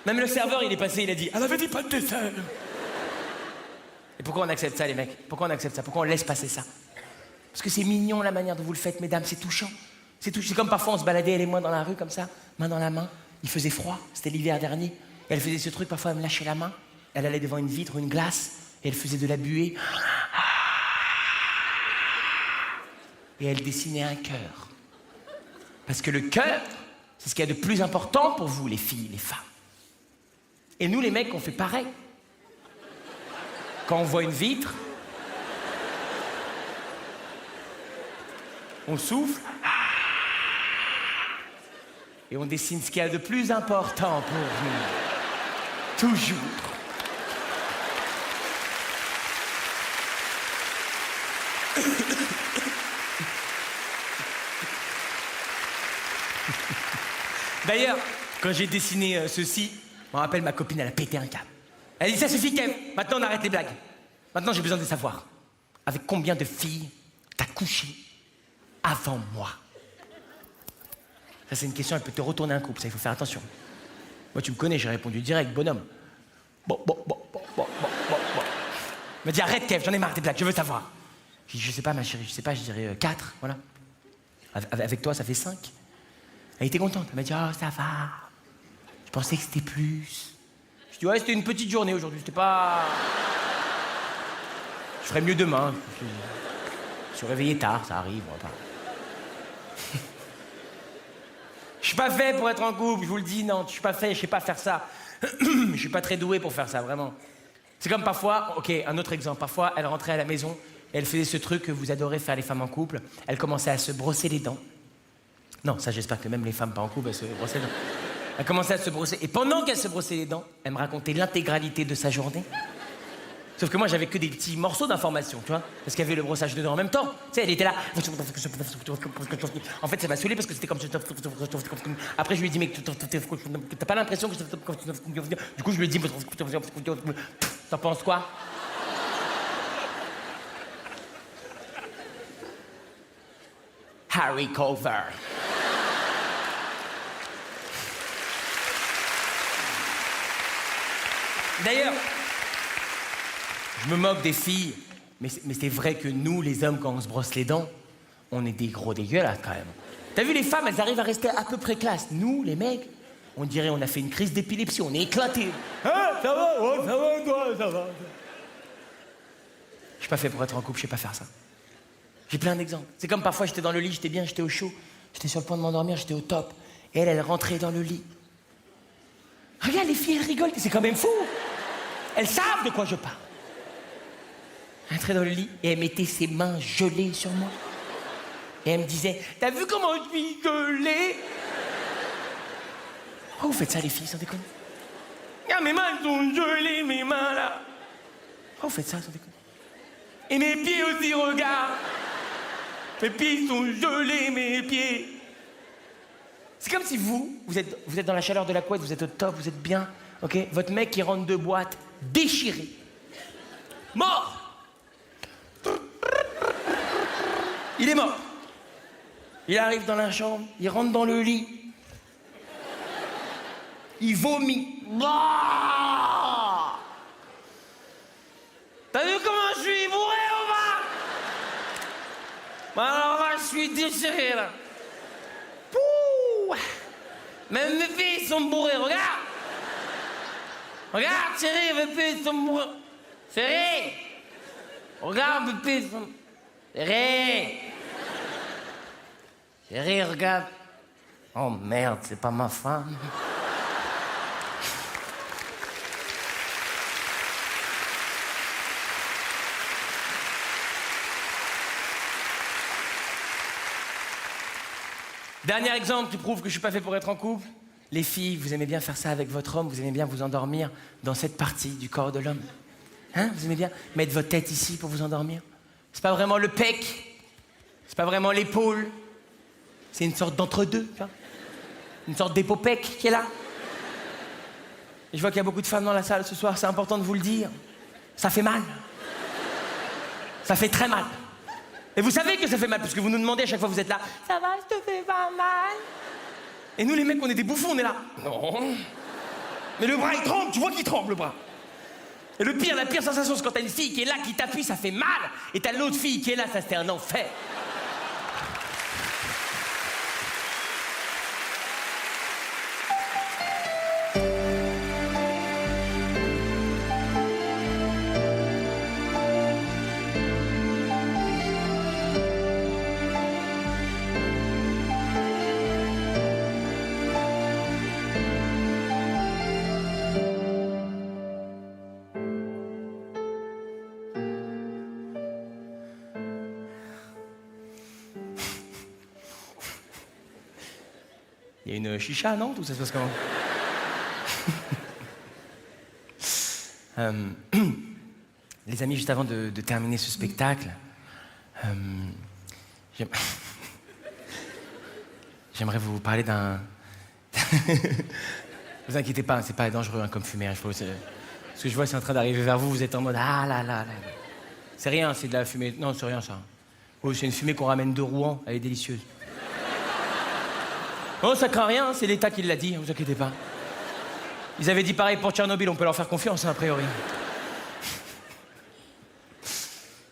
S1: Même le serveur, il est passé, il a dit « Elle avait dit pas de dessert !» Et pourquoi on accepte ça, les mecs? Pourquoi on accepte ça? Pourquoi on laisse passer ça? Parce que c'est mignon la manière dont vous le faites, mesdames, c'est touchant. C'est comme parfois on se baladait, elle et moi, dans la rue, comme ça, main dans la main. Il faisait froid, c'était l'hiver dernier. Et elle faisait ce truc, parfois elle me lâchait la main. Elle allait devant une vitre ou une glace, et elle faisait de la buée. Et elle dessinait un cœur. Parce que le cœur, c'est ce qu'il y a de plus important pour vous, les filles, les femmes. Et nous, les mecs, on fait pareil. Quand on voit une vitre, on souffle et on dessine ce qu'il y a de plus important pour vous. Toujours. D'ailleurs, quand j'ai dessiné ceci, je me rappelle, ma copine, elle a pété un câble. Elle dit, ça suffit, Kev, maintenant on arrête les blagues. Maintenant j'ai besoin de savoir, avec combien de filles t'as couché avant moi? Ça c'est une question, elle peut te retourner un couple, ça il faut faire attention. Moi tu me connais, j'ai répondu direct, bonhomme. Bon. Elle m'a dit, arrête Kev, j'en ai marre des blagues, je veux savoir. J'ai dit, je sais pas ma chérie, je sais pas, je dirais 4, voilà. Avec toi ça fait 5. Elle était contente, elle m'a dit, oh ça va. Je pensais que c'était plus. Je dis, ouais, c'était une petite journée aujourd'hui, c'était pas... Je ferai mieux demain. Je suis réveillé tard, ça arrive, on va pas... Je suis pas fait pour être en couple, je vous le dis, non, je suis pas fait, je sais pas faire ça. Je suis pas très doué pour faire ça, vraiment. C'est comme parfois, ok, un autre exemple, parfois, elle rentrait à la maison, et elle faisait ce truc que vous adorez faire les femmes en couple, elle commençait à se brosser les dents. Non, ça j'espère que même les femmes pas en couple, elles se brossaient les dents. Elle commençait à se brosser, et pendant qu'elle se brossait les dents, elle me racontait l'intégralité de sa journée. Sauf que moi, j'avais que des petits morceaux d'informations, tu vois, parce qu'il y avait le brossage de dents en même temps. Tu sais, elle était là. En fait, ça m'a saoulé parce que c'était comme... Après, je lui ai dit, mais t'as pas l'impression que... Du coup, je lui ai dit, t'en penses quoi? Harry Cover. D'ailleurs, je me moque des filles, mais c'est vrai que nous, les hommes, quand on se brosse les dents, on est des gros dégueulasses quand même. T'as vu, les femmes, elles arrivent à rester à peu près classe. Nous, les mecs, on dirait on a fait une crise d'épilepsie, on est éclatés. Ah, ça va, oh, ça va, toi, ça va. Je suis pas fait pour être en couple, je sais pas faire ça. J'ai plein d'exemples. C'est comme parfois, j'étais dans le lit, j'étais bien, j'étais au chaud. J'étais sur le point de m'endormir, j'étais au top. Et elle rentrait dans le lit. Regarde, les filles, elles rigolent, c'est quand même fou. Elles savent de quoi je parle. Elle entrait dans le lit et elle mettait ses mains gelées sur moi. Et elle me disait, t'as vu comment je suis gelée? Pourquoi vous faites ça, les filles, sans déconner? Regarde, mes mains sont gelées, mes mains, là. Pourquoi vous faites ça, sans déconner? Et mes pieds aussi, regarde. Mes pieds sont gelés, mes pieds. C'est comme si vous êtes dans la chaleur de la couette, vous êtes au top, vous êtes bien, ok? Votre mec qui rentre de boîte, déchiré. Mort! Il est mort. Il arrive dans la chambre, il rentre dans le lit. Il vomit. Ah! T'as vu comment je suis bourré ou pas? Alors là, je suis déchiré, là. Pouh! Même mes pieds sont bourrés, regarde! Regarde, chérie, mes pieds sont bourrés. Chérie! Regarde, mes pieds sont... Chérie! Chérie, regarde. Oh merde, c'est pas ma femme. Dernier exemple qui prouve que je suis pas fait pour être en couple. Les filles, vous aimez bien faire ça avec votre homme, vous aimez bien vous endormir dans cette partie du corps de l'homme. Hein? Vous aimez bien mettre votre tête ici pour vous endormir? C'est pas vraiment le pec, c'est pas vraiment l'épaule, c'est une sorte d'entre-deux, tu vois? Une sorte d'épopec qui est là. Et je vois qu'il y a beaucoup de femmes dans la salle ce soir, c'est important de vous le dire. Ça fait mal. Ça fait très mal. Et vous savez que ça fait mal, parce que vous nous demandez à chaque fois que vous êtes là, ça va, je te fais pas mal? Et nous les mecs, on est des bouffons, on est là. Non. Mais le bras, il tremble, tu vois qu'il tremble, le bras. Et le pire, la pire sensation, c'est quand t'as une fille qui est là, qui t'appuie, ça fait mal. Et t'as l'autre fille qui est là, ça c'était un enfer. Il y a une chicha, non? Tout ça se passe comment? Les amis, juste avant de terminer ce spectacle, j'aimerais vous parler d'un... Vous inquiétez pas, c'est pas dangereux hein, comme fumer. Hein, ce que je vois, c'est en train d'arriver vers vous, vous êtes en mode « Ah là là là ». C'est rien, c'est de la fumée. Non, c'est rien ça. Oh, c'est une fumée qu'on ramène de Rouen, elle est délicieuse. Oh, ça craint rien, c'est l'État qui l'a dit, vous inquiétez pas. Ils avaient dit pareil pour Tchernobyl, on peut leur faire confiance, hein, a priori.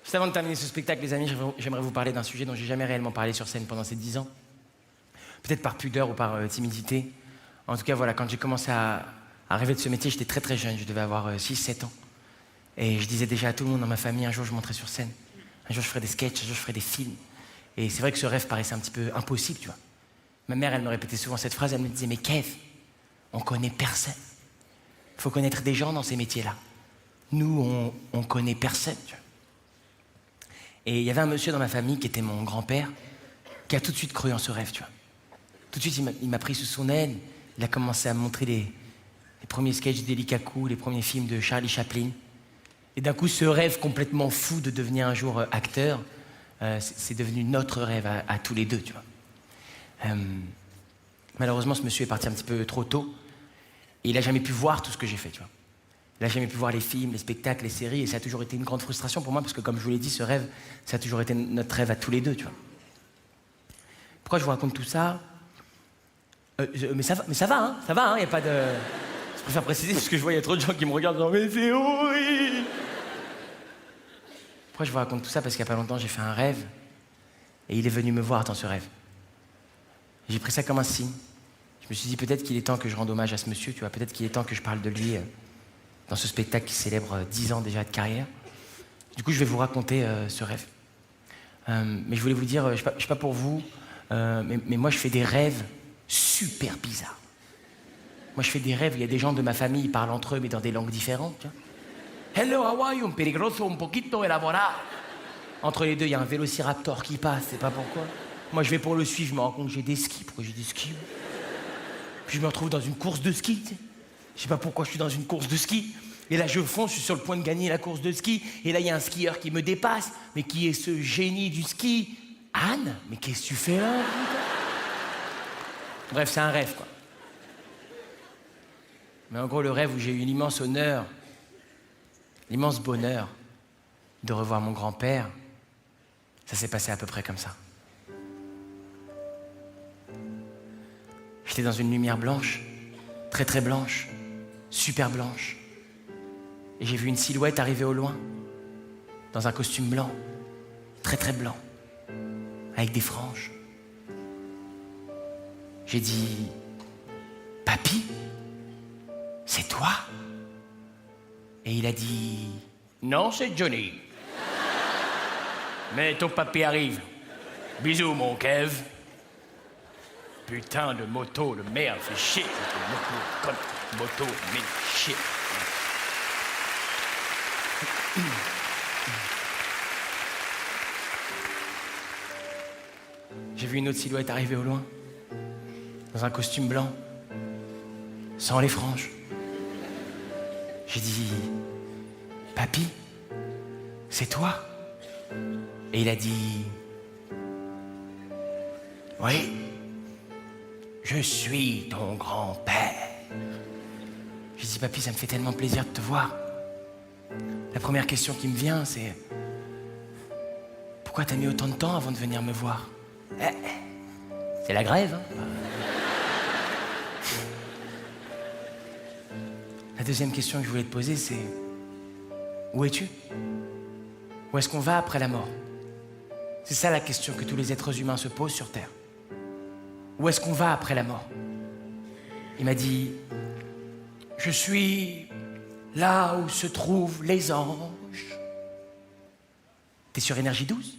S1: Juste avant de terminer ce spectacle, les amis, j'aimerais vous parler d'un sujet dont j'ai jamais réellement parlé sur scène pendant ces 10 ans. Peut-être par pudeur ou par timidité. En tout cas, voilà, quand j'ai commencé à rêver de ce métier, j'étais très très jeune, je devais avoir 6-7 ans. Et je disais déjà à tout le monde dans ma famille, un jour je monterai sur scène. Un jour je ferai des sketchs, un jour je ferai des films. Et c'est vrai que ce rêve paraissait un petit peu impossible, tu vois. Ma mère, elle me répétait souvent cette phrase, elle me disait « Mais Kev, on connaît personne. Il faut connaître des gens dans ces métiers-là. Nous, on connaît personne. » tu vois. Et il y avait un monsieur dans ma famille qui était mon grand-père, qui a tout de suite cru en ce rêve, tu vois. Tout de suite, il m'a pris sous son aile, il a commencé à me montrer les premiers sketchs d'Eli Kakou, les premiers films de Charlie Chaplin. Et d'un coup, ce rêve complètement fou de devenir un jour acteur, c'est devenu notre rêve à tous les deux, tu vois. Malheureusement, ce monsieur est parti un petit peu trop tôt et il n'a jamais pu voir tout ce que j'ai fait, tu vois. Il n'a jamais pu voir les films, les spectacles, les séries et ça a toujours été une grande frustration pour moi parce que, comme je vous l'ai dit, ce rêve, ça a toujours été notre rêve à tous les deux, tu vois. Pourquoi je vous raconte tout ça? Mais ça va, hein, y a pas de... Je préfère préciser parce que je vois, il y a trop de gens qui me regardent genre, mais c'est horrible. Pourquoi je vous raconte tout ça? Parce qu'il n'y a pas longtemps, j'ai fait un rêve et il est venu me voir dans ce rêve. J'ai pris ça comme un signe. Je me suis dit peut-être qu'il est temps que je rende hommage à ce monsieur, tu vois. Peut-être qu'il est temps que je parle de lui dans ce spectacle qui célèbre 10 ans déjà de carrière. Du coup, je vais vous raconter ce rêve. Mais je voulais vous dire, je sais pas pour vous, mais moi, je fais des rêves super bizarres. Moi, je fais des rêves où il y a des gens de ma famille, ils parlent entre eux, mais dans des langues différentes, tu vois. Hello, how are you? Un peligroso, un poquito elaborado. Entre les deux, il y a un vélociraptor qui passe, c'est pas pourquoi. Moi, je vais pour le suivre, je me rends compte que j'ai des skis. Pourquoi j'ai des skis? Puis je me retrouve dans une course de ski, tu sais. Je sais pas pourquoi je suis dans une course de ski. Et là, je fonce, je suis sur le point de gagner la course de ski. Et là, il y a un skieur qui me dépasse. Mais qui est ce génie du ski? Anne? Mais qu'est-ce que tu fais là, putain? Bref, c'est un rêve, quoi. Mais en gros, le rêve où j'ai eu l'immense honneur, l'immense bonheur de revoir mon grand-père, ça s'est passé à peu près comme ça. J'étais dans une lumière blanche, très très blanche, super blanche. Et j'ai vu une silhouette arriver au loin, dans un costume blanc, très très blanc, avec des franges. J'ai dit « Papy, c'est toi ?» Et il a dit « Non, c'est Johnny. Mais ton papy arrive. Bisous, mon Kev. » Putain de moto, le merde, fait chier. Moto, mais chier. J'ai vu une autre silhouette arriver au loin, dans un costume blanc, sans les franges. J'ai dit « Papy, c'est toi ?» Et il a dit « Oui. Je suis ton grand-père. » J'ai dit, papy, ça me fait tellement plaisir de te voir. La première question qui me vient, c'est pourquoi t'as mis autant de temps avant de venir me voir? C'est la grève, hein? deuxième question que je voulais te poser, c'est... Où es-tu? Où est-ce qu'on va après la mort? C'est ça la question que tous les êtres humains se posent sur Terre. Où est-ce qu'on va après la mort? Il m'a dit... Je suis là où se trouvent les anges. T'es sur Énergie 12?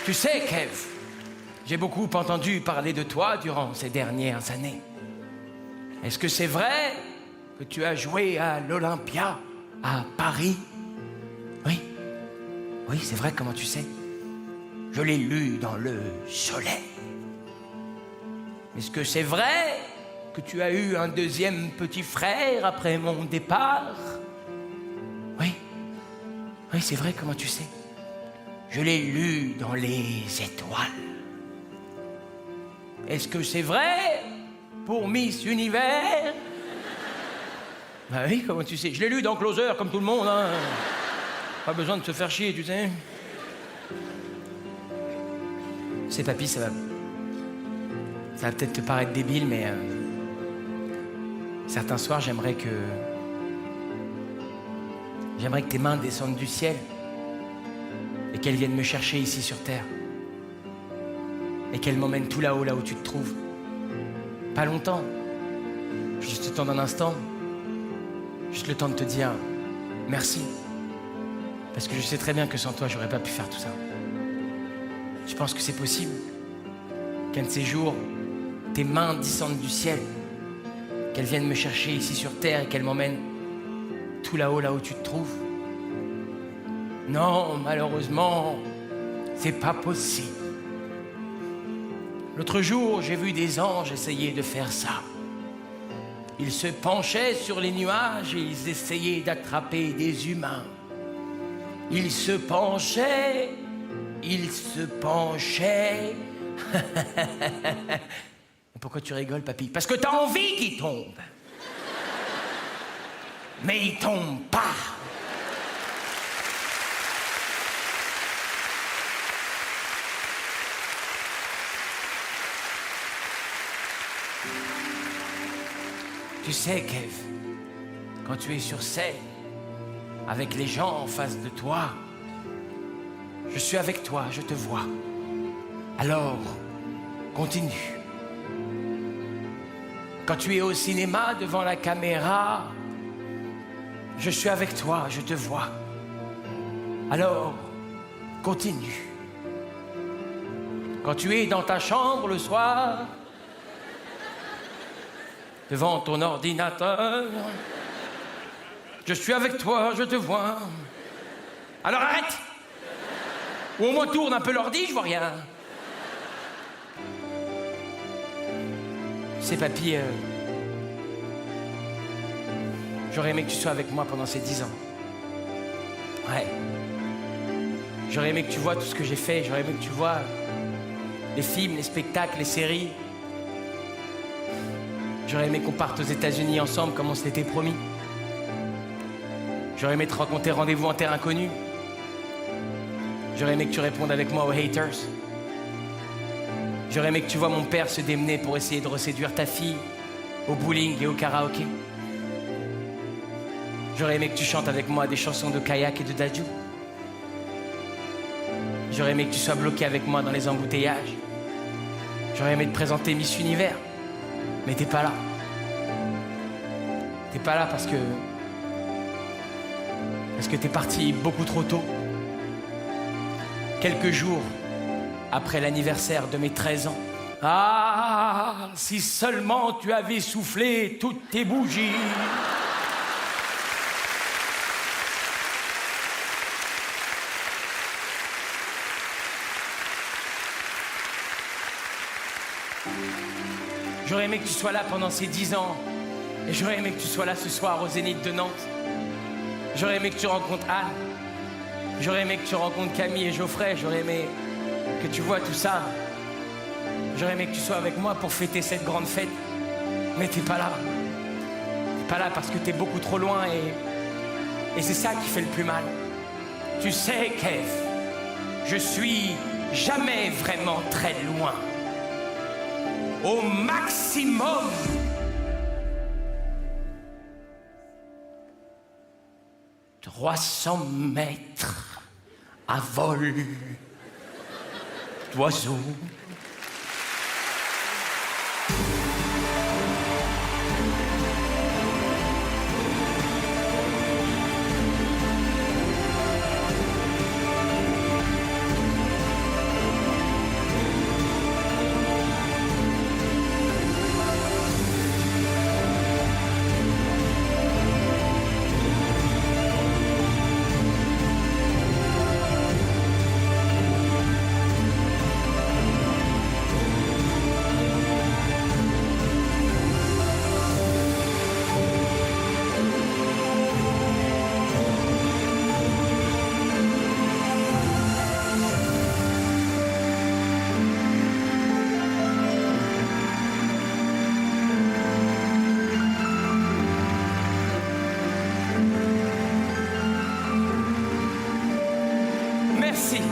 S1: Tu sais, Kev, j'ai beaucoup entendu parler de toi durant ces dernières années. Est-ce que c'est vrai que tu as joué à l'Olympia à Paris? Oui. Oui, c'est vrai, comment tu sais? Je l'ai lu dans le Soleil. Est-ce que c'est vrai que tu as eu un deuxième petit frère après mon départ? Oui. Oui, c'est vrai, comment tu sais? Je l'ai lu dans les étoiles. Est-ce que c'est vrai pour Miss Univers? Bah oui, comment tu sais? Je l'ai lu dans Closer, comme tout le monde, hein. Pas besoin de se faire chier, tu sais. C'est papy, ça va peut-être te paraître débile, mais... certains soirs, j'aimerais que tes mains descendent du ciel et qu'elles viennent me chercher ici sur Terre. Et qu'elles m'emmènent tout là-haut, là où tu te trouves. Pas longtemps. Juste le temps d'un instant. Juste le temps de te dire merci. Parce que je sais très bien que sans toi, j'aurais pas pu faire tout ça. Je pense que c'est possible qu'un de ces jours, tes mains descendent du ciel, qu'elles viennent me chercher ici sur Terre et qu'elles m'emmènent tout là-haut, là où tu te trouves. Non, malheureusement, c'est pas possible. L'autre jour, j'ai vu des anges essayer de faire ça. Ils se penchaient sur les nuages et ils essayaient d'attraper des humains. Ils se penchaient. Pourquoi tu rigoles, papy? Parce que t'as envie qu'ils tombent. Mais ils tombent pas. Tu sais, Kev, quand tu es sur scène, avec les gens en face de toi, je suis avec toi, je te vois. Alors, continue. Quand tu es au cinéma devant la caméra, je suis avec toi, je te vois. Alors, continue. Quand tu es dans ta chambre le soir, devant ton ordinateur, je suis avec toi, je te vois. Alors arrête! Ou au moins tourne un peu l'ordi, je vois rien. C'est papy, j'aurais aimé que tu sois avec moi pendant ces 10 ans. Ouais. J'aurais aimé que tu vois tout ce que j'ai fait, j'aurais aimé que tu vois les films, les spectacles, les séries. J'aurais aimé qu'on parte aux États-Unis ensemble comme on se l'était promis. J'aurais aimé te rencontrer rendez-vous en terre inconnue. J'aurais aimé que tu répondes avec moi aux haters. J'aurais aimé que tu vois mon père se démener pour essayer de reséduire ta fille au bowling et au karaoké. J'aurais aimé que tu chantes avec moi des chansons de Kayak et de Dadju. J'aurais aimé que tu sois bloqué avec moi dans les embouteillages. J'aurais aimé te présenter Miss Univers. Mais t'es pas là. T'es pas là parce que t'es parti beaucoup trop tôt. Quelques jours après l'anniversaire de mes 13 ans. Ah, si seulement tu avais soufflé toutes tes bougies. J'aurais aimé que tu sois là pendant ces 10 ans. Et j'aurais aimé que tu sois là ce soir au Zénith de Nantes. J'aurais aimé que tu rencontres Anne. J'aurais aimé que tu rencontres Camille et Geoffrey. J'aurais aimé que tu vois tout ça. J'aurais aimé que tu sois avec moi pour fêter cette grande fête. Mais t'es pas là. T'es pas là parce que t'es beaucoup trop loin et c'est ça qui fait le plus mal. Tu sais, Kev, je suis jamais vraiment très loin. Au maximum, 300 mètres à vol d'oiseau. Merci.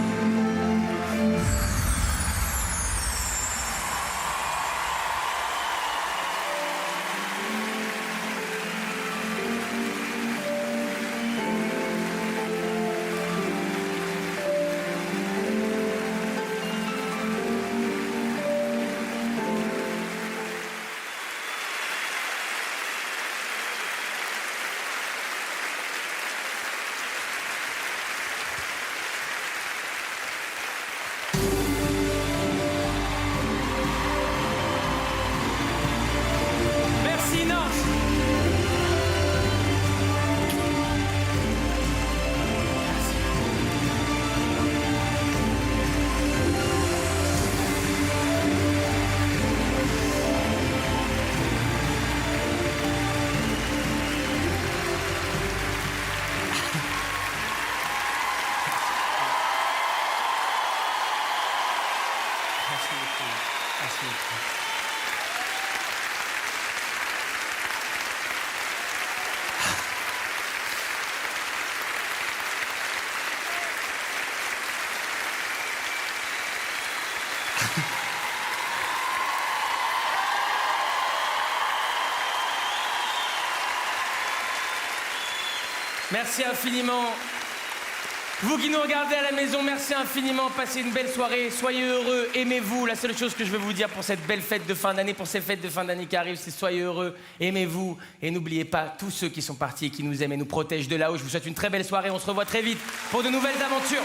S1: Merci, Nantes. Merci beaucoup. Merci beaucoup. Merci infiniment. Vous qui nous regardez à la maison, merci infiniment. Passez une belle soirée. Soyez heureux, aimez-vous. La seule chose que je veux vous dire pour cette belle fête de fin d'année, pour ces fêtes de fin d'année qui arrivent, c'est soyez heureux, aimez-vous. Et n'oubliez pas tous ceux qui sont partis et qui nous aiment et nous protègent de là-haut. Je vous souhaite une très belle soirée. On se revoit très vite pour de nouvelles aventures.